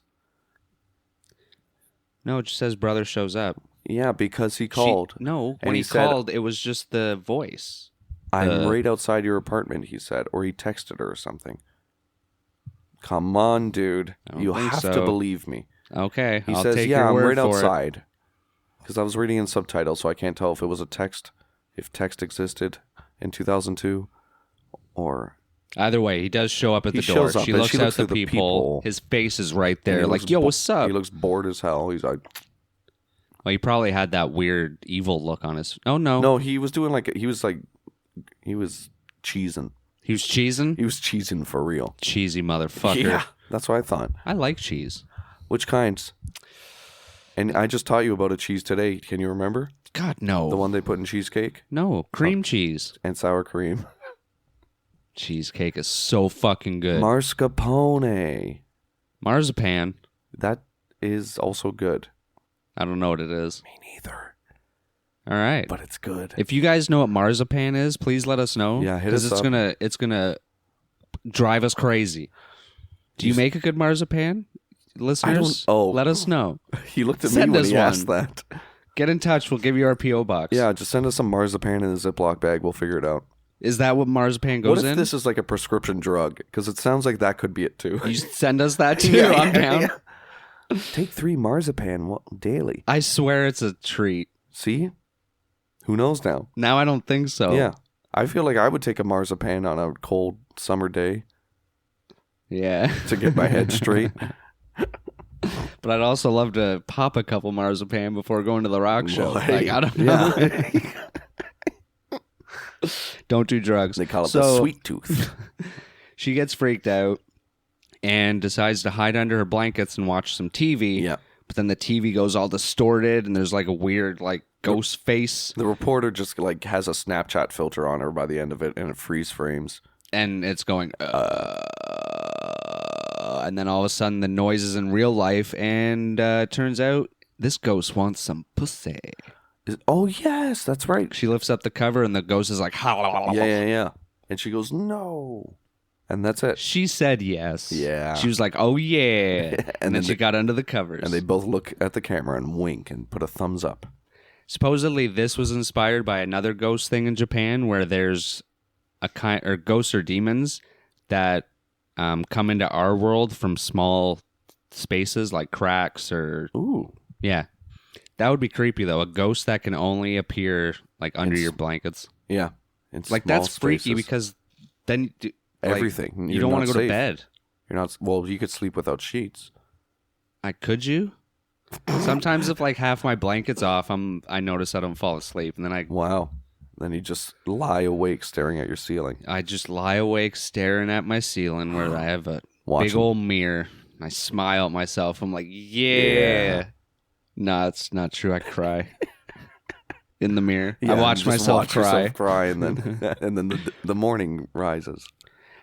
No, it just says brother shows up. Yeah, because he called. When he called, it was just the voice. I'm right outside your apartment, he said, or he texted her or something. Come on, dude. You have to believe me. Okay. He says, take your word I'm right outside. Because I was reading in subtitles, so I can't tell if it was a text, if text existed in 2002, or... Either way, he does show up at the door. She looks out the peephole. His face is right there. Like, yo, what's up? He looks bored as hell. He's like... Well, he probably had that weird evil look on his. Oh no, No, he was doing he was cheesing. he was cheesing. He was cheesing for real. Cheesy motherfucker. Yeah, that's what I thought. I like cheese. Which kinds? And I just taught you about a cheese today. Can you remember? God, no. The one they put in cheesecake? No, cream cheese. And sour cream. Cheesecake is so fucking good. Mascarpone. Marzipan. That is also good. I don't know what it is. Me neither. All right. But it's good. If you guys know what marzipan is, please let us know. Yeah, hit us up. Because it's gonna drive us crazy. Do you make a good marzipan? Listeners, let us know. He looked at me when he asked that. Get in touch. We'll give you our P.O. box. Yeah, just send us some marzipan in a Ziploc bag. We'll figure it out. Is that what marzipan goes in? What if this is like a prescription drug? Because it sounds like that could be it too. You send us that too? I'm down. Yeah. Take 3 marzipan daily. I swear it's a treat. See? Who knows now? Now I don't think so. Yeah. I feel like I would take a marzipan on a cold summer day. Yeah. To get my head straight. But I'd also love to pop a couple marzipan before going to the rock show. Like, I don't know. Yeah. Don't do drugs. They call it the sweet tooth. She gets freaked out and decides to hide under her blankets and watch some TV. Yeah. But then the TV goes all distorted and there's like a weird ghost face. The reporter just has a Snapchat filter on her by the end of it and it freeze frames. And it's going, and then all of a sudden the noise is in real life and turns out this ghost wants some pussy. Oh, yes, that's right. She lifts up the cover and the ghost is like, yeah. And she goes, no. And that's it. She said yes. Yeah. She was like, oh, yeah. and then she got under the covers. And they both look at the camera and wink and put a thumbs up. Supposedly, this was inspired by another ghost thing in Japan where there's ghosts or demons that come into our world from small spaces like cracks or... Ooh. Yeah. That would be creepy, though. A ghost that can only appear under your blankets. Yeah. That's freaky because then... everything. You don't want to go to bed. You're not. Well, you could sleep without sheets. Could you? Sometimes if half my blanket's off, I notice I don't fall asleep, and then Wow. Then you just lie awake staring at your ceiling. I just lie awake staring at my ceiling where I have a big old mirror. I smile at myself. I'm like, yeah. No, it's not true. I cry in the mirror. I watch myself cry, and then the morning rises.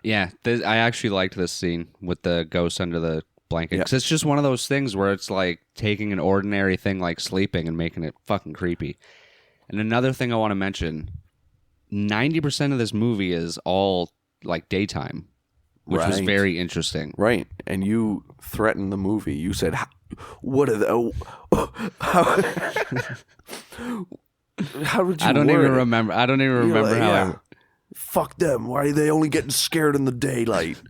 Yeah, I actually liked this scene with the ghost under the blanket. Because it's just one of those things where it's like taking an ordinary thing like sleeping and making it fucking creepy. And another thing I want to mention, 90% of this movie is all daytime, which was very interesting. Right. And you threatened the movie. You said, what are the... How did you I don't even remember how fuck them. Why are they only getting scared in the daylight?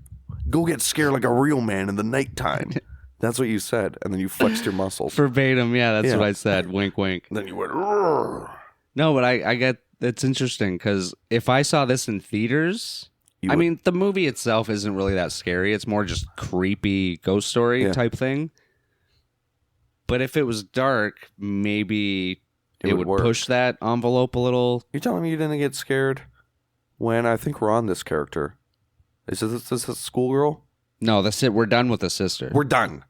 Go get scared like a real man in the nighttime. That's what you said. And then you flexed your muscles. Verbatim, yeah, that's what I said. Wink, wink. Then you went, Rrr. No, but I get, it's interesting because if I saw this in theaters, I mean, the movie itself isn't really that scary. It's more just creepy ghost story type thing. But if it was dark, maybe it would push that envelope a little. You're telling me you didn't get scared when I think we're on this character? Is this a schoolgirl? No, that's it. We're done with the sister. We're done.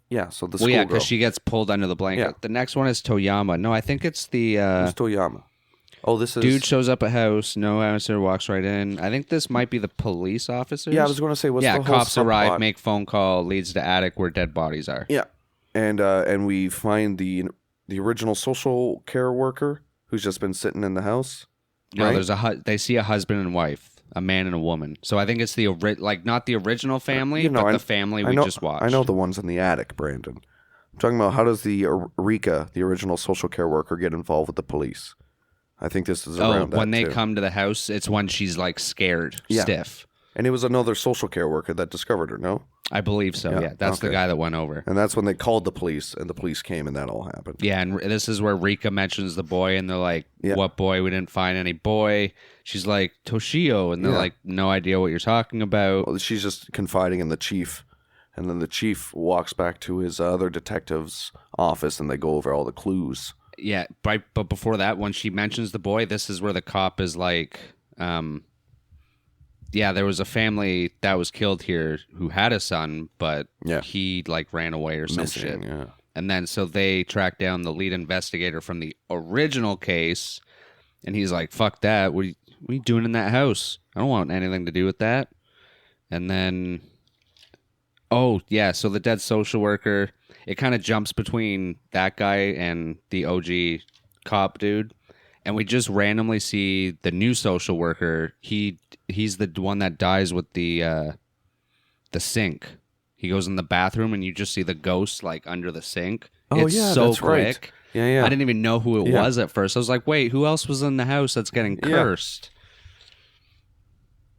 Yeah, so the schoolgirl. Because she gets pulled under the blanket. Yeah. The next one is Toyama. No, I think it's the... Who's Toyama? Oh, this is... Dude shows up at house. No answer. Walks right in. I think this might be the police officers. Yeah, I was going to say, what's the whole cops arrive, make phone call, leads to attic where dead bodies are. Yeah, and we find the original social care worker who's just been sitting in the house. No, right? They see a husband and wife. A man and a woman. So I think it's the not the original family, but the family we just watched. I know the ones in the attic, Brandon. I'm talking about how does the Rika, the original social care worker, get involved with the police? I think this is around that when they come to the house, it's when she's scared, stiff. And it was another social care worker that discovered her, no? I believe so, yeah. That's the guy that went over. And that's when they called the police, and the police came, and that all happened. Yeah, and this is where Rika mentions the boy, and they're like, what boy? We didn't find any boy. She's like, Toshio, and they're like, no idea what you're talking about. Well, she's just confiding in the chief, And then the chief walks back to his other detective's office, and they go over all the clues. Yeah, right. But before that, when she mentions the boy, this is where the cop is like, yeah, there was a family that was killed here who had a son, but he like ran away or some shit. Yeah. And then so they track down the lead investigator from the original case, and he's like, fuck that. What are you doing in that house? I don't want anything to do with that. And then, oh, yeah, so the dead social worker, it kind of jumps between that guy and the OG cop dude. And we just randomly see the new social worker. He's the one that dies with the sink. He goes in the bathroom, and you just see the ghost like under the sink. Oh, it's yeah, so that's quick. right. Yeah. I didn't even know who it was at first. I was like, wait, who else was in the house that's getting cursed?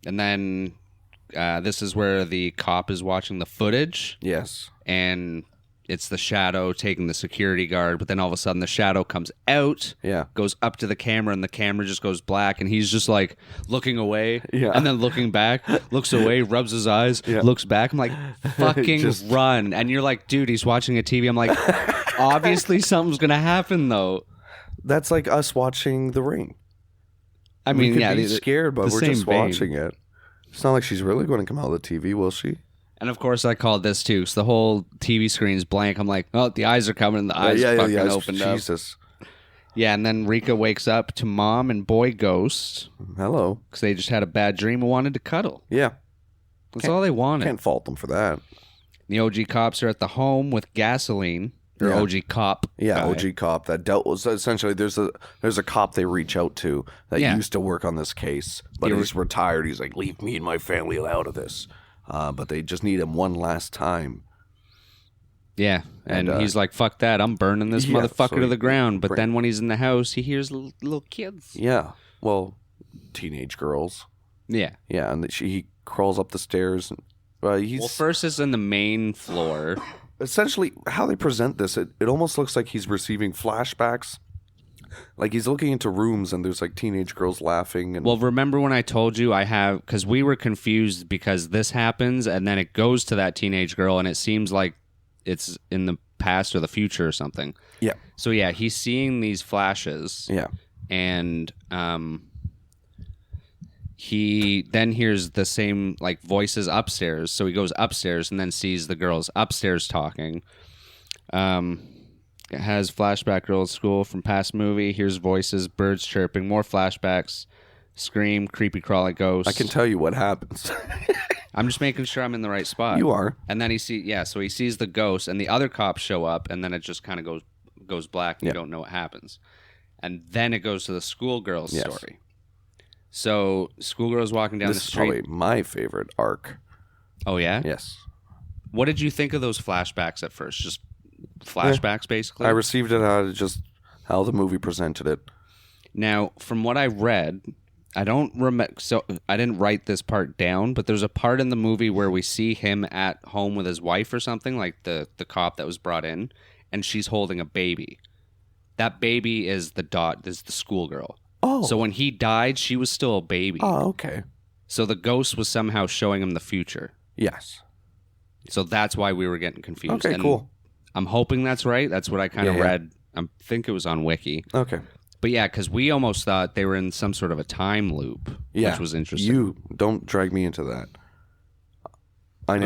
And then this is where the cop is watching the footage. Yes. And it's the shadow taking the security guard, but then all of a sudden the shadow comes out, goes up to the camera, and the camera just goes black, and he's just like looking away, and then looking back, looks away, rubs his eyes, looks back. I'm like, fucking run. And you're like, dude, he's watching a TV. I'm like, obviously something's going to happen, though. That's like us watching The Ring. I mean, we could be scared, but we're just watching it. It's not like she's really going to come out of the TV, will she? And of course, I called this too. So the whole TV screen's blank. I'm like, oh, the eyes are coming, and the eyes fucking opened up. Jesus. Yeah, and then Rika wakes up to mom and boy ghost. Hello. Because they just had a bad dream and wanted to cuddle. Yeah. That's all they wanted. Can't fault them for that. The OG cops are at the home with gasoline. Or OG cop. Yeah, guy. OG cop that dealt with essentially. There's a cop they reach out to that used to work on this case, but he's retired. He's like, leave me and my family out of this. But they just need him one last time. Yeah, and he's like, fuck that, I'm burning this motherfucker to the ground. But then when he's in the house, he hears little kids. Yeah, well, teenage girls. Yeah. Yeah, and he crawls up the stairs. And, well, first is in the main floor. Essentially, how they present this, it almost looks like he's receiving flashbacks. Like he's looking into rooms and there's like teenage girls laughing. And well, remember when I told you because we were confused because this happens and then it goes to that teenage girl and it seems like it's in the past or the future or something. Yeah. So yeah, he's seeing these flashes. Yeah. And he then hears the same like voices upstairs. So he goes upstairs and then sees the girls upstairs talking. It has flashback girl at school from past movie. Hears voices, birds chirping, more flashbacks, scream, creepy crawling ghost. I can tell you what happens. I'm just making sure I'm in the right spot. You are. And then so he sees the ghost and the other cops show up and then it just kind of goes black and you don't know what happens. And then it goes to the schoolgirl's story. So schoolgirl's walking down the street. This is probably my favorite arc. Oh, yeah? Yes. What did you think of those flashbacks at first? Just flashbacks, basically? I received it out of just how the movie presented it. Now, from what I read, I don't remember. So I didn't write this part down, but there's a part in the movie where we see him at home with his wife or something, like the cop that was brought in, and she's holding a baby. That baby is the schoolgirl. Oh. So when he died, she was still a baby. Oh, okay. So the ghost was somehow showing him the future. Yes. So that's why we were getting confused. Okay, cool. I'm hoping that's right. That's what I kind of read. I think it was on Wiki. Okay. But yeah, because we almost thought they were in some sort of a time loop, which was interesting. You don't drag me into that. I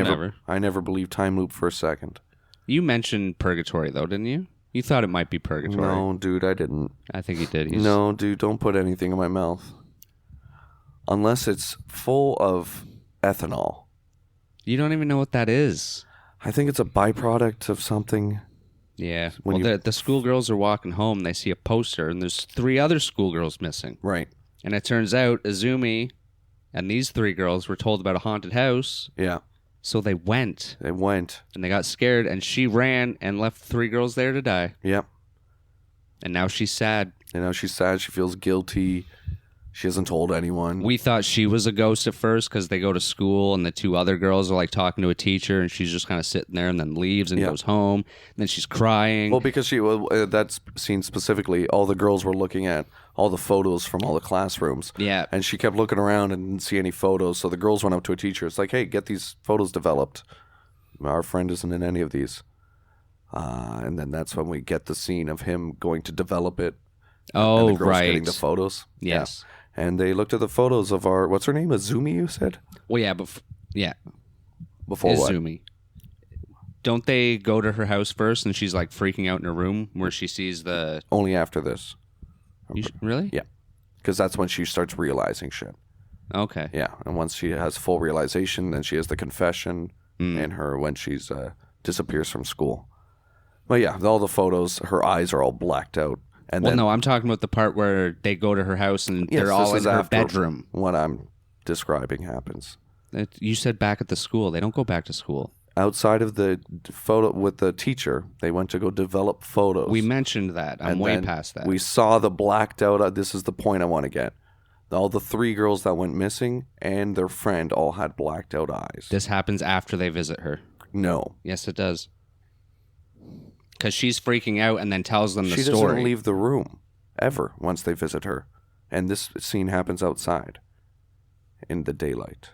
never believed time loop for a second. You mentioned purgatory, though, didn't you? You thought it might be purgatory. No, dude, I didn't. I think you did. No, dude, don't put anything in my mouth. Unless it's full of ethanol. You don't even know what that is. I think it's a byproduct of something. Yeah. The schoolgirls are walking home. They see a poster, and there's 3 other schoolgirls missing. Right. And it turns out Izumi and these 3 girls were told about a haunted house. Yeah. So they went. And they got scared, and she ran and left 3 girls there to die. Yep. And now she's sad. She feels guilty. She hasn't told anyone. We thought she was a ghost at first because they go to school, and the 2 other girls are like talking to a teacher, and she's just kind of sitting there and then leaves and goes home. And then she's crying. Well, because that's seen specifically, all the girls were looking at all the photos from all the classrooms. Yeah. And she kept looking around and didn't see any photos. So the girls went up to a teacher. It's like, hey, get these photos developed. Our friend isn't in any of these. And then that's when we get the scene of him going to develop it. Oh, and the girls right. getting the photos. Yes. Yeah. And they looked at the photos of our, what's her name? Azumi, you said? Well, yeah, Before what? Izumi. Don't they go to her house first and she's like freaking out in her room where she sees the... Only after this. Really? Yeah. Because that's when she starts realizing shit. Okay. Yeah. And once she has full realization, then she has the confession and her when she's disappears from school. But yeah, all the photos, her eyes are all blacked out. And no, I'm talking about the part where they go to her house and they're all in her bedroom. What I'm describing happens. You said back at the school. They don't go back to school. Outside of the photo with the teacher, they went to go develop photos. We mentioned that. I'm way past that. We saw the blacked out. This is the point I want to get. All the 3 girls that went missing and their friend all had blacked out eyes. This happens after they visit her. No. Yes, it does. Because she's freaking out and then tells them the story. She doesn't leave the room ever once they visit her. And this scene happens outside in the daylight.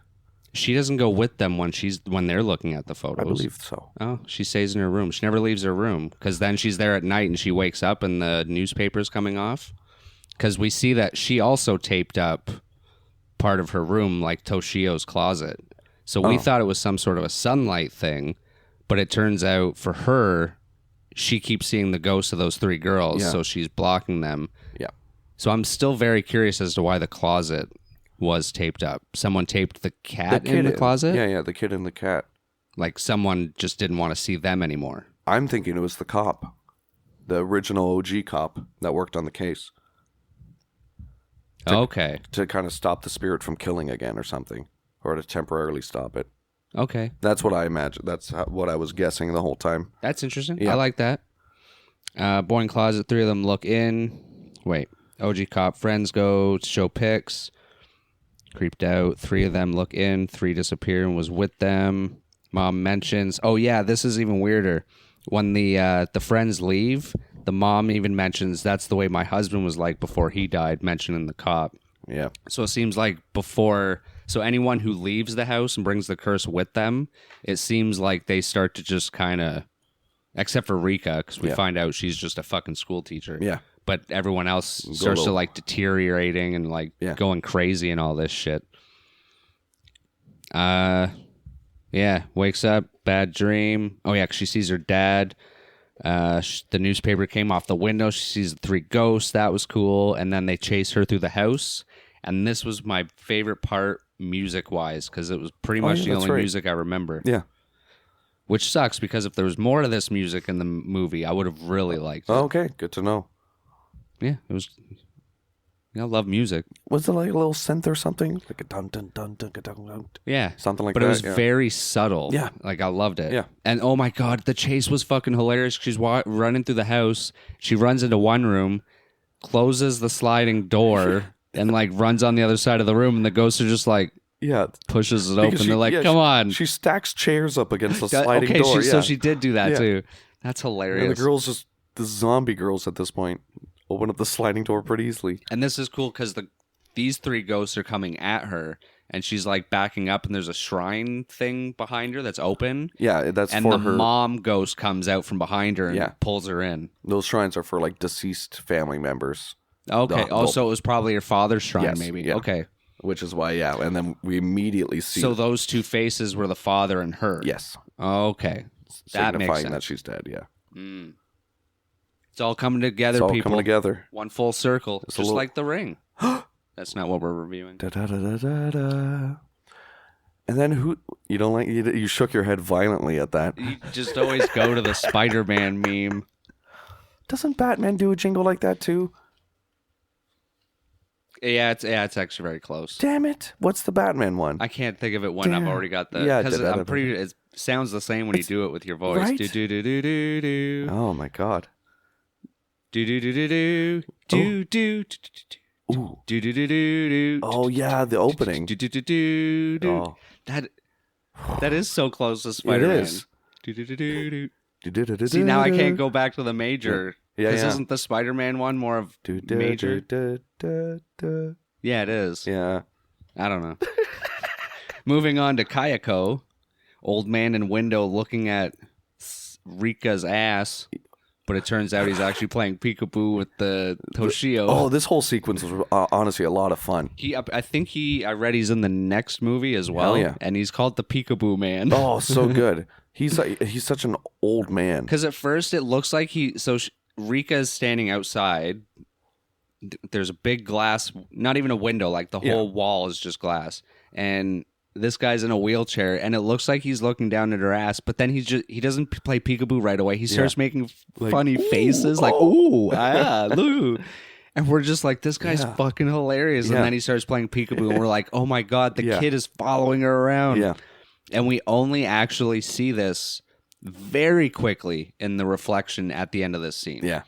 She doesn't go with them when they're looking at the photos. I believe so. Oh, she stays in her room. She never leaves her room because then she's there at night and she wakes up and the newspaper's coming off. Because we see that she also taped up part of her room like Toshio's closet. So we thought it was some sort of a sunlight thing, but it turns out for her, she keeps seeing the ghosts of those 3 girls, so she's blocking them. Yeah. So I'm still very curious as to why the closet was taped up. Someone taped the cat in the closet? Yeah, the kid and the cat. Like someone just didn't want to see them anymore. I'm thinking it was the cop. The original OG cop that worked on the case. Okay. To kind of stop the spirit from killing again or something. Or to temporarily stop it. Okay. That's what I imagine. That's what I was guessing the whole time. That's interesting. Yeah. I like that. Boy in closet, 3 of them look in. Wait. OG cop friends go to show pics. Creeped out. 3 of them look in. 3 disappear and was with them. Mom mentions... Oh, yeah, this is even weirder. When the friends leave, the mom even mentions, that's the way my husband was like before he died, mentioning the cop. Yeah. So it seems like before... So anyone who leaves the house and brings the curse with them, it seems like they start to just kind of... Except for Rika, because we find out she's just a fucking school teacher. Yeah. But everyone else starts to like deteriorating and like going crazy and all this shit. Wakes up, bad dream. Oh yeah, 'cause she sees her dad. The newspaper came off the window. She sees the 3 ghosts. That was cool. And then they chase her through the house. And this was my favorite part music-wise because it was pretty much the only music I remember. Yeah. Which sucks because if there was more to this music in the movie, I would have really liked it. Oh, okay, good to know. Yeah, it was. I love music. Was it like a little synth or something? Like a dun dun dun dun dun dun dun. Yeah, something like that. But it was very subtle. Yeah, like I loved it. Yeah, and oh my god, the chase was fucking hilarious. She's running through the house. She runs into one room, closes the sliding door, and like runs on the other side of the room. And the ghosts are just like, pushes it open. They're like, come on. She stacks chairs up against the sliding door. So she did do that too. That's hilarious. And the girls the zombie girls at this point open up the sliding door pretty easily. And this is cool because these 3 ghosts are coming at her, and she's like backing up, and there's a shrine thing behind her that's open. Yeah, that's and for her. And the mom ghost comes out from behind her and pulls her in. Those shrines are for like deceased family members. Okay. Also, it was probably her father's shrine, maybe. Yeah. Okay. Which is why, and then we immediately see. So those 2 faces were the father and her. Yes. Okay. That makes sense. That she's dead. Yeah. Mm. It's all coming together, people. It's all coming together. One full circle. It's just like The Ring. That's not what we're reviewing. Da, da, da, da, da, da. And then who... You don't like... You shook your head violently at that. You just always go to the Spider-Man meme. Doesn't Batman do a jingle like that too? Yeah, it's actually very close. Damn it! What's the Batman one? I can't think of it when I've already got the. Yeah, because I'm pretty. It sounds the same when you do it with your voice. Right? Do do do do do do. Oh my god. Do do do do do do do do do do do do. Oh yeah, the opening. Do do do do do. That is so close to Spider-Man. It is. Do do do do do. See, now I can't go back to the major. Yeah, This isn't the Spider-Man one more of major? Yeah, it is. Yeah. I don't know. Moving on to Kayako, old man in window looking at Rika's ass, but it turns out he's actually playing peekaboo with the Toshio. Oh, this whole sequence was honestly a lot of fun. I read he's in the next movie as well. Hell yeah. And he's called the Peekaboo Man. Oh, so good. He's such an old man. Because at first it looks like Rika is standing outside. There's a big glass, not even a window, like the whole wall is just glass. And this guy's in a wheelchair, and it looks like he's looking down at her ass, but then he doesn't play peekaboo right away. He starts making funny faces, like, ooh, loo. And we're just like, this guy's fucking hilarious. And then he starts playing peekaboo, and we're like, oh my God, the kid is following her around. Yeah. And we only actually see this very quickly in the reflection at the end of this scene. Yeah.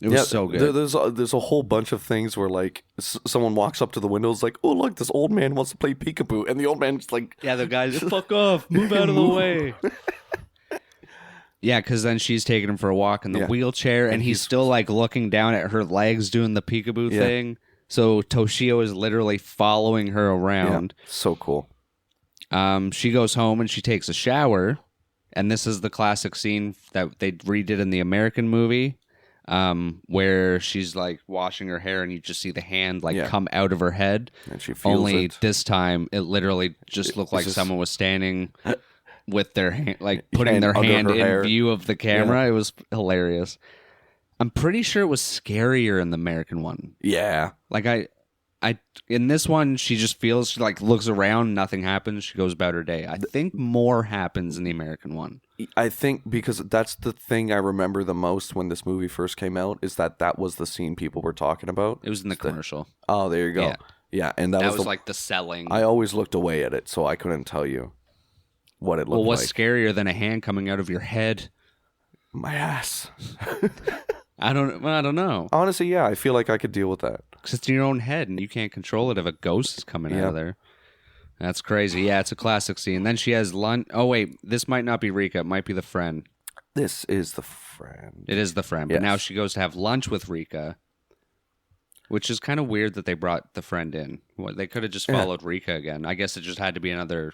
It was so good. There's a whole bunch of things where like someone walks up to the window, is like, oh look, this old man wants to play peekaboo, and the old man's like, yeah, the guy's fuck off, move out of the way. Yeah, because then she's taking him for a walk in the wheelchair, and he's still like looking down at her legs doing the peekaboo thing. So Toshio is literally following her around. Yeah, so cool. She goes home and she takes a shower, and this is the classic scene that they redid in the American movie. Where she's like washing her hair and you just see the hand come out of her head. And she feels it. This time it literally just looked like someone was standing with their hand, like putting their hand in view of the camera. It was hilarious. I'm pretty sure it was scarier in the American one. Yeah. Like I in this one, she just feels, she like looks around, nothing happens, she goes about her day. I think more happens in the American one. I think because that's the thing I remember the most when this movie first came out, is that was the scene people were talking about. It was in the commercial. Oh, there you go. Yeah, and that was like the selling. I always looked away at it, so I couldn't tell you what it looked like. Well, what's scarier than a hand coming out of your head? My ass. I don't know. Honestly, yeah, I feel like I could deal with that. Because it's in your own head, and you can't control it if a ghost is coming out of there. That's crazy. Yeah, it's a classic scene. Then she has lunch. Oh, wait, this might not be Rika. It might be the friend. This is the friend. It is the friend. But now she goes to have lunch with Rika, which is kind of weird that they brought the friend in. Well, they could have just followed Rika again. I guess it just had to be another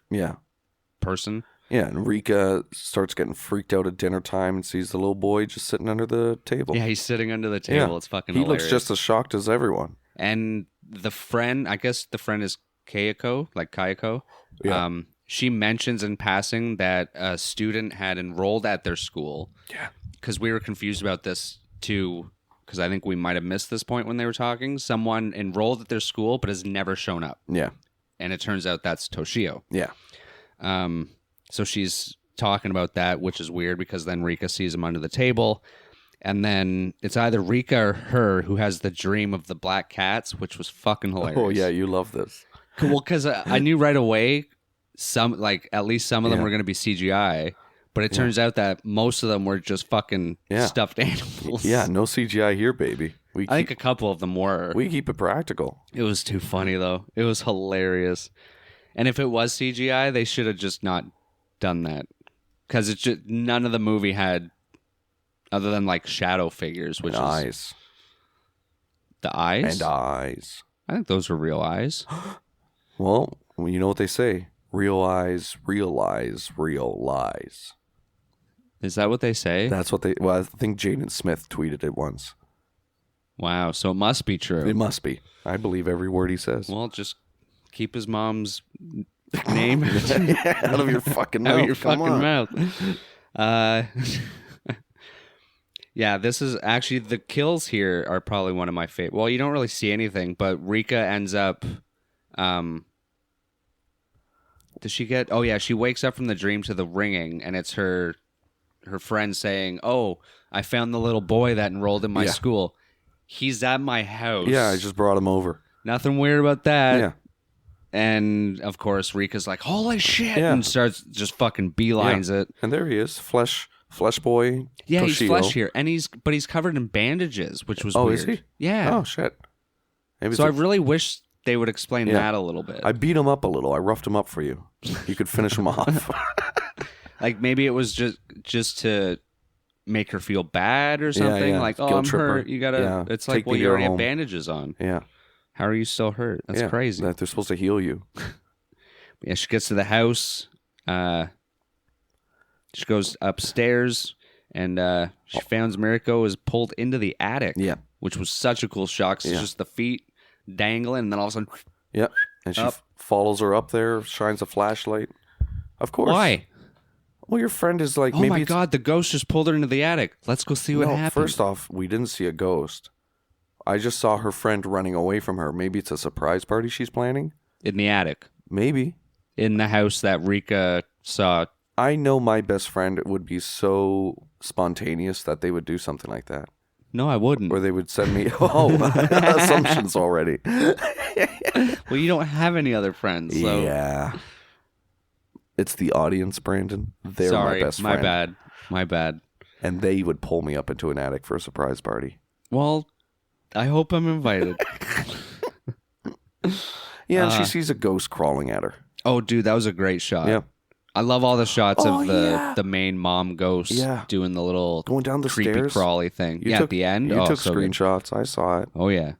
person. Yeah, and Rika starts getting freaked out at dinner time and sees the little boy just sitting under the table. Yeah, he's sitting under the table. Yeah. It's fucking hilarious. He looks just as shocked as everyone. And the friend, I guess the friend is Kayako. Yeah. She mentions in passing that a student had enrolled at their school. Yeah. Because we were confused about this too, because I think we might have missed this point when they were talking. Someone enrolled at their school but has never shown up. Yeah. And it turns out that's Toshio. Yeah. So she's talking about that, which is weird because then Rika sees him under the table. And then it's either Rika or her who has the dream of the black cats, which was fucking hilarious. Oh, yeah, you love this. Well, because I knew right away at least some of them were going to be CGI. But it turns out that most of them were just fucking stuffed animals. Yeah, no CGI here, baby. I think a couple of them were. We keep it practical. It was too funny, though. It was hilarious. And if it was CGI, they should have just not done that. Because it's just none of the movie had, other than like shadow figures, which eyes. The eyes? And eyes. I think those were real eyes. Well, you know what they say. Real eyes realize real lies. Is that what they say? That's what they... Well, I think Jaden Smith tweeted it once. Wow, so it must be true. It must be. I believe every word he says. Well, just keep his mom's name out of your fucking mouth. Out of your fucking mouth. Yeah, this is actually... The kills here are probably one of my favorite. Well, you don't really see anything, but Rika ends up... does she get... Oh, yeah, she wakes up from the dream to the ringing, and it's her friend saying, oh, I found the little boy that enrolled in my school. He's at my house. Yeah, I just brought him over. Nothing weird about that. Yeah. And, of course, Rika's like, holy shit, and starts just fucking beelines it. And there he is, flesh boy. Yeah, Toshio. He's flesh here, and he's covered in bandages, which was weird. Oh, is he? Yeah. Oh, shit. Maybe I really wish they would explain that a little bit. I beat him up a little. I roughed him up for you. You could finish him off. Like, maybe it was just to make her feel bad or something. Yeah. Like, oh, I'm hurt. You gotta... Yeah. It's like, well, you already have bandages on. Yeah. How are you still hurt? That's crazy. That they're supposed to heal you. Yeah, she gets to the house. She goes upstairs, and she finds Mirko is pulled into the attic. Yeah. Which was such a cool shot. 'Cause it's just the feet dangling, and then all of a sudden... Yep. And she follows her up there, shines a flashlight. Of course. Why? Well, your friend is like... Oh, my God, the ghost just pulled her into the attic. Let's go see what happened. First off, we didn't see a ghost. I just saw her friend running away from her. Maybe it's a surprise party she's planning? In the attic. Maybe. In the house that Rika saw. I know my best friend would be so spontaneous that they would do something like that. No, I wouldn't. Or they would send me... assumptions already. Well, you don't have any other friends, so... Yeah. It's the audience, Brandon. They're my best friend. My bad. And they would pull me up into an attic for a surprise party. Well, I hope I'm invited. Yeah, and she sees a ghost crawling at her. Oh, dude, that was a great shot. Yeah. I love all the shots of the main mom ghost doing the little going down the creepy stairs. crawly thing. At the end. You took screenshots. I saw it. Oh, yeah.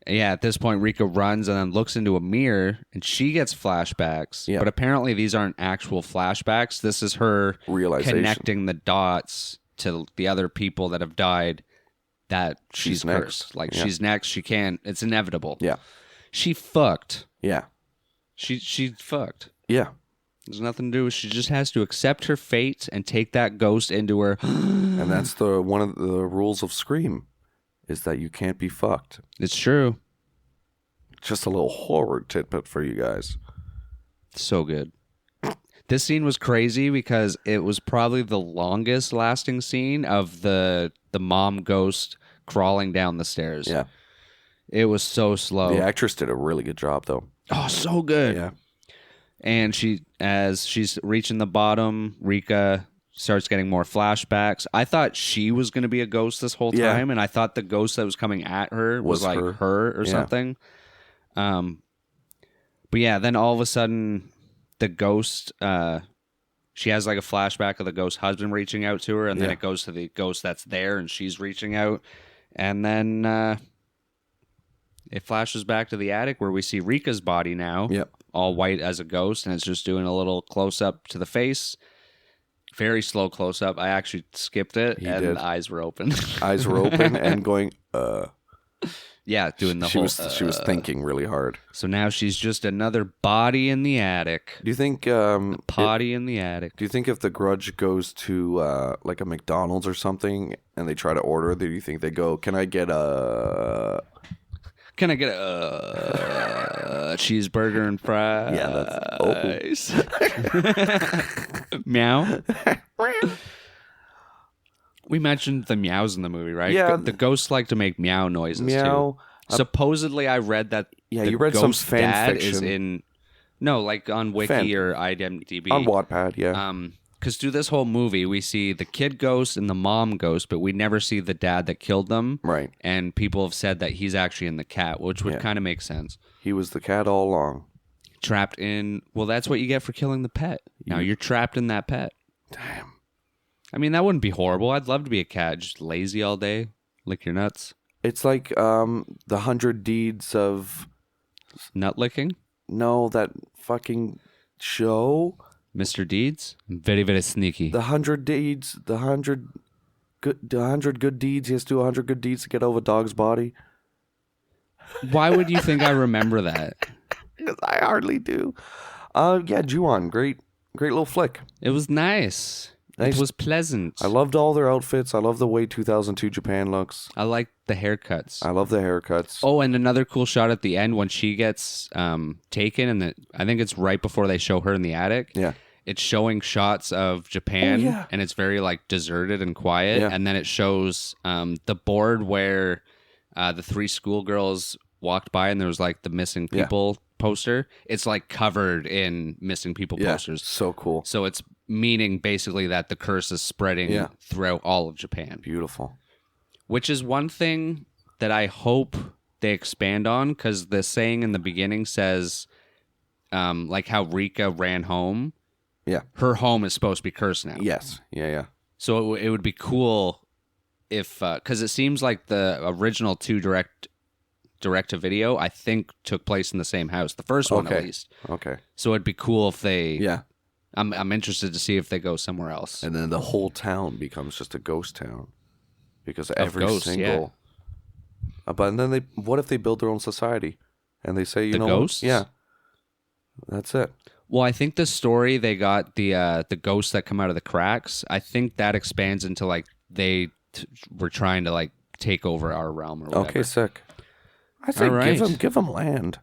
Yeah, at this point, Rika runs and then looks into a mirror, and she gets flashbacks. Yeah. But apparently these aren't actual flashbacks. This is her connecting the dots to the other people that have died that she's cursed. Like, she's next. She can't. It's inevitable. Yeah. She fucked. Yeah. She fucked. Yeah. There's nothing to do. She just has to accept her fate and take that ghost into her. And that's one of the rules of Scream, is that you can't be fucked. It's true. Just a little horror tidbit for you guys. So good. This scene was crazy because it was probably the longest lasting scene of the mom ghost crawling down the stairs. Yeah. It was so slow. The actress did a really good job, though. Oh, so good. Yeah. And as she's reaching the bottom, Rika starts getting more flashbacks. I thought she was going to be a ghost this whole time, and I thought the ghost that was coming at her was like her or something. But yeah, then all of a sudden, the ghost, she has like a flashback of the ghost husband reaching out to her, and then it goes to the ghost that's there, and she's reaching out. And then it flashes back to the attic where we see Rika's body now. Yep. All white as a ghost, and it's just doing a little close-up to the face. Very slow close-up. I actually skipped it, the eyes were open. Eyes were open and going, Yeah, doing the she whole... She was thinking really hard. So now she's just another body in the attic. Do you think... potty in the attic. Do you think if the Grudge goes to like a McDonald's or something, and they try to order, do you think they go, can I get a cheeseburger and fries? Yeah, that's... Meow. We mentioned the meows in the movie, right? Yeah. The ghosts like to make meow noises, too. Supposedly, I read that you read some fan fiction. Is in... No, like on Wiki or IMDb. On Wattpad, yeah. Because through this whole movie, we see the kid ghost and the mom ghost, but we never see the dad that killed them. Right. And people have said that he's actually in the cat, which would kind of make sense. He was the cat all along. Trapped in... Well, that's what you get for killing the pet. Now you're trapped in that pet. Damn. I mean, that wouldn't be horrible. I'd love to be a cat, just lazy all day, lick your nuts. It's like the 100 Deeds of... Nut licking? No, that fucking show... Mr. Deeds? Very, very sneaky. The 100 Deeds, the 100 good deeds. He has to do 100 good deeds to get over a dog's body. Why would you think I remember that? Because I hardly do. Yeah, Ju-on, great little flick. It was nice. It was pleasant. I loved all their outfits. I love the way 2002 Japan looks. I like the haircuts. I love the haircuts. Oh, and another cool shot at the end when she gets taken, and I think it's right before they show her in the attic. Yeah. It's showing shots of Japan, and it's very like deserted and quiet. Yeah. And then it shows the board where the three schoolgirls walked by, and there was like the missing people poster. It's like covered in missing people posters. So cool. So it's meaning basically that the curse is spreading throughout all of Japan. Beautiful. Which is one thing that I hope they expand on, because the saying in the beginning says, like how Rika ran home. Yeah. Her home is supposed to be cursed now. Yes. Yeah. So it would be cool if, because it seems like the original two direct-to-video, I think, took place in the same house. The first one, at least. Okay. So it'd be cool if they I'm interested to see if they go somewhere else. And then the whole town becomes just a ghost town because every ghosts, single. But then what if they build their own society and they say, the ghosts? Yeah, that's it. Well, I think the story they got the ghosts that come out of the cracks. I think that expands into like they were trying to like take over our realm or whatever. Okay, sick. I'd say give them land.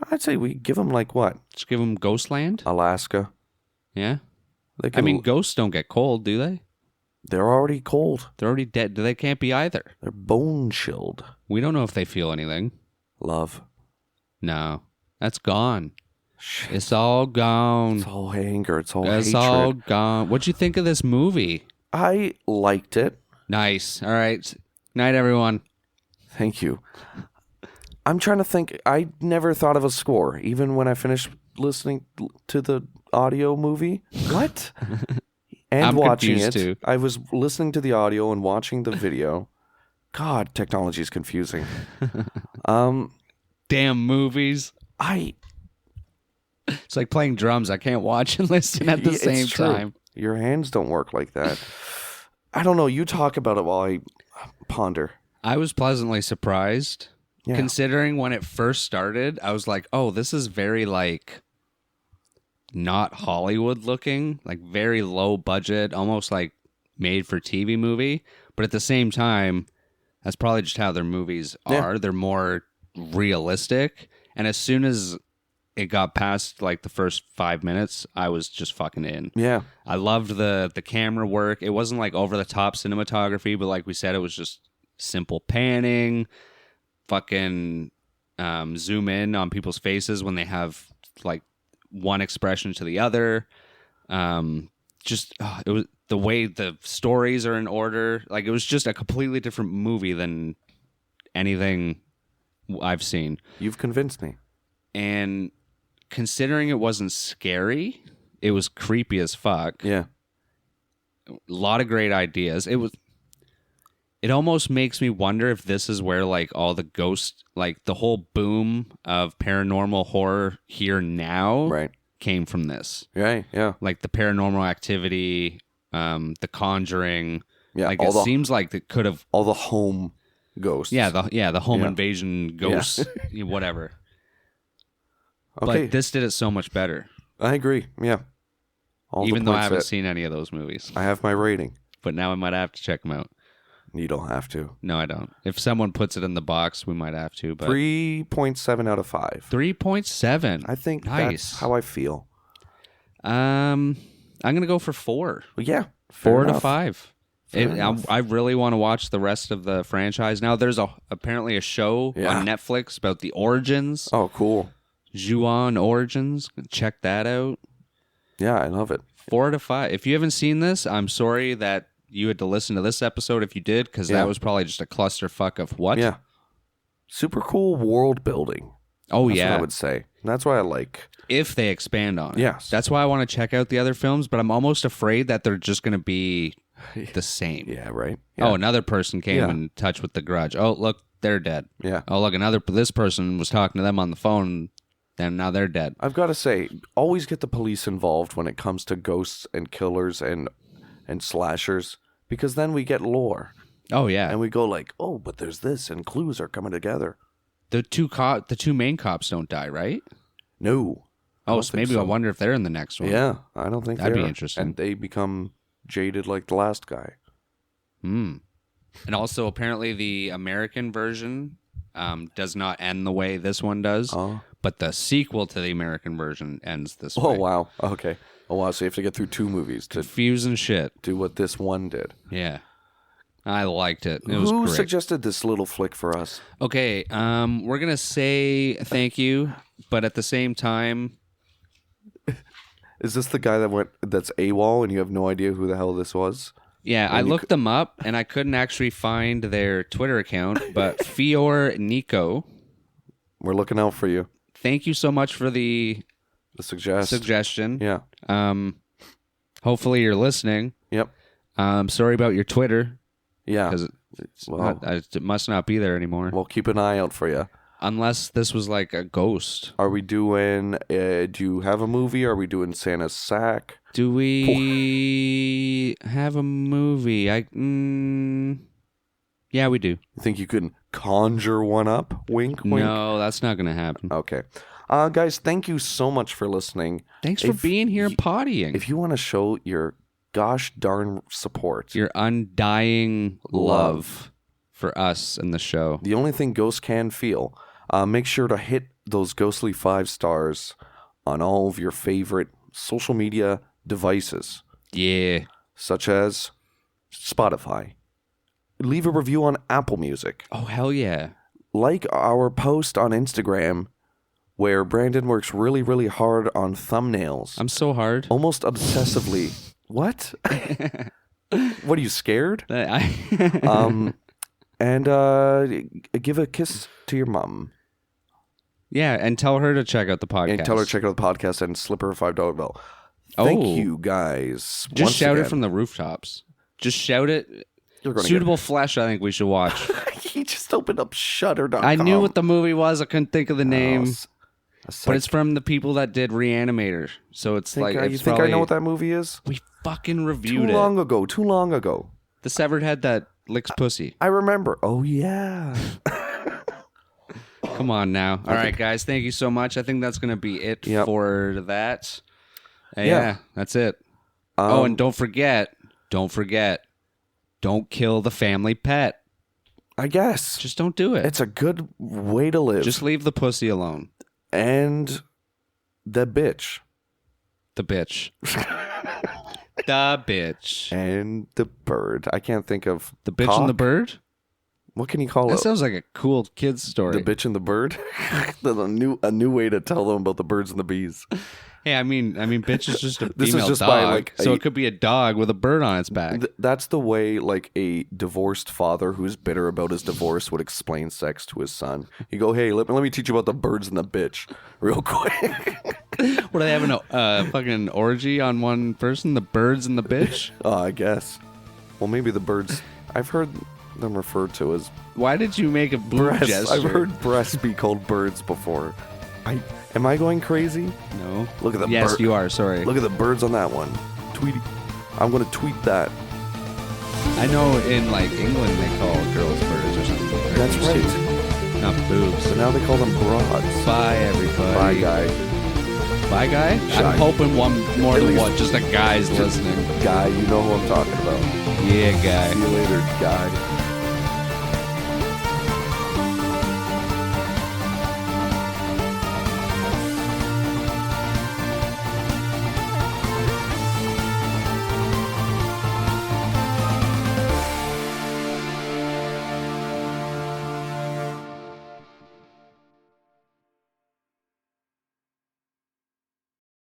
I'd say we give them like what? Just give them Ghostland? Alaska. Yeah. I mean, ghosts don't get cold, do they? They're already cold. They're already dead. They can't be either. They're bone chilled. We don't know if they feel anything. Love. No. That's gone. Shit. It's all gone. It's all anger. It's all hatred. It's all gone. What'd you think of this movie? I liked it. Nice. All right. Night, everyone. Thank you. I'm trying to think. I never thought of a score, even when I finished listening to the audio movie. What? And I'm watching it. Too. I was listening to the audio and watching the video. God, technology is confusing. Damn movies. It's like playing drums. I can't watch and listen at the same time. Your hands don't work like that. I don't know. You talk about it while I ponder. I was pleasantly surprised. Yeah. Considering when it first started, I was like, oh, this is very like not Hollywood looking, like very low budget, almost like made for TV movie. But at the same time, that's probably just how their movies are. Yeah. They're more realistic. And as soon as it got past like the first 5 minutes, I was just fucking in. Yeah. I loved the camera work. It wasn't like over the top cinematography, but like we said, it was just simple panning, fucking zoom in on people's faces when they have like one expression to the other. It was the way the stories are in order. Like it was just a completely different movie than anything I've seen. You've convinced me. And considering it wasn't scary, it was creepy as fuck. Yeah. A lot of great ideas. It almost makes me wonder if this is where like all the ghost, like the whole boom of paranormal horror here now came from this. Right, yeah. Like the Paranormal Activity, the Conjuring. Yeah, like it seems like it could have all the home ghosts. Yeah, the home invasion ghosts, whatever. Okay. But this did it so much better. I agree. Yeah. Even though I haven't seen any of those movies. I have my rating. But now I might have to check them out. You don't have to. No, I don't. If someone puts it in the box, we might have to. But 3.7 out of 5. 3.7. I think that's how I feel. I'm going to go for 4. Well, yeah. 4 to 5. I really want to watch the rest of the franchise. Now, there's apparently a show on Netflix about the origins. Oh, cool. Ju-on Origins. Check that out. Yeah, I love it. 4 to 5. If you haven't seen this, I'm sorry that you had to listen to this episode if you did, because that was probably just a clusterfuck of what? Yeah. Super cool world building. Oh, that's what I would say. And that's why I like. If they expand on it. Yes. That's why I want to check out the other films, but I'm almost afraid that they're just going to be the same. Yeah, right. Yeah. Oh, another person came in touch with the Grudge. Oh, look, they're dead. Yeah. Oh, look, this person was talking to them on the phone, and now they're dead. I've got to say, always get the police involved when it comes to ghosts and killers and slashers, because then we get lore. Oh, yeah. And we go like, oh, but there's this, and clues are coming together. The two main cops don't die, right? No. Oh, so maybe I wonder if they're in the next one. Yeah, I don't think that'd be interesting. And they become jaded like the last guy. And also, apparently, the American version does not end the way this one does, but the sequel to the American version ends this way. Oh, wow. Okay. Oh, wow. So you have to get through 2 movies to confusing shit. Do what this one did. Yeah. I liked it. It was great. Who suggested this little flick for us? Okay. We're going to say thank you, but at the same time... Is this the guy that's AWOL and you have no idea who the hell this was? Yeah, I looked them up and I couldn't actually find their Twitter account, but Fior Nico. We're looking out for you. Thank you so much for the suggestion. Yeah. Hopefully you're listening. Yep. Sorry about your Twitter. Yeah. Because it must not be there anymore. We'll keep an eye out for you. Unless this was like a ghost. Are we doing, do you have a movie? Are we doing Santa's sack? Do we have a movie? Yeah, we do. You think you can conjure one up? Wink, wink. No, that's not going to happen. Okay. Guys, thank you so much for listening. Thanks for being here and pottying. If you want to show your gosh darn support. Your undying love for us and the show. The only thing ghosts can feel. Make sure to hit those ghostly 5 stars on all of your favorite social media devices. Yeah. Such as Spotify. Leave a review on Apple Music. Oh, hell yeah. Like our post on Instagram where Brandon works really, really hard on thumbnails. I'm so hard. Almost obsessively. What? What, are you scared? And give a kiss to your mom. Yeah, and tell her to check out the podcast. And tell her to check out the podcast and slip her a $5 bill. Thank you, guys. Just shout it from the rooftops. Just shout it. Suitable Flesh, I think we should watch. He just opened up Shudder.com. I knew what the movie was. I couldn't think of the name. But it's from the people that did Reanimator. So it's like... You think I know what that movie is? We fucking reviewed it. Too long ago. The severed head that licks pussy. I remember. Oh, yeah. Come on now. All right, guys. Thank you so much. I think that's going to be it for that. Yeah, that's it. And don't forget, don't kill the family pet. I guess. Just don't do it. It's a good way to live. Just leave the pussy alone. And the bitch. The bitch. The bitch. And the bird. I can't think of... The bitch and the bird? What can you call it? That sounds like a cool kid's story. The bitch and the bird? That's a new way to tell them about the birds and the bees. Hey, I mean, bitch is just a female this is just dog, by so it could be a dog with a bird on its back. That's the way like a divorced father who's bitter about his divorce would explain sex to his son. You go, hey, let me teach you about the birds and the bitch real quick. What, are they having a fucking orgy on one person? The birds and the bitch? I guess. Well, maybe the birds. I've heard them referred to as... Why did you make a boob gesture? I've heard breasts be called birds before. Am I going crazy? No. Look at the Yes, you are. Sorry. Look at the birds on that one. Tweety. I'm going to tweet that. I know in like England they call girls birds or something. That's right. Not boobs. So now they call them broads. Bye, everybody. Bye, guy. Bye, guy? I'm hoping one more than one. Just a guy's listening. Guy, you know who I'm talking about. Yeah, guy. See you later, guy.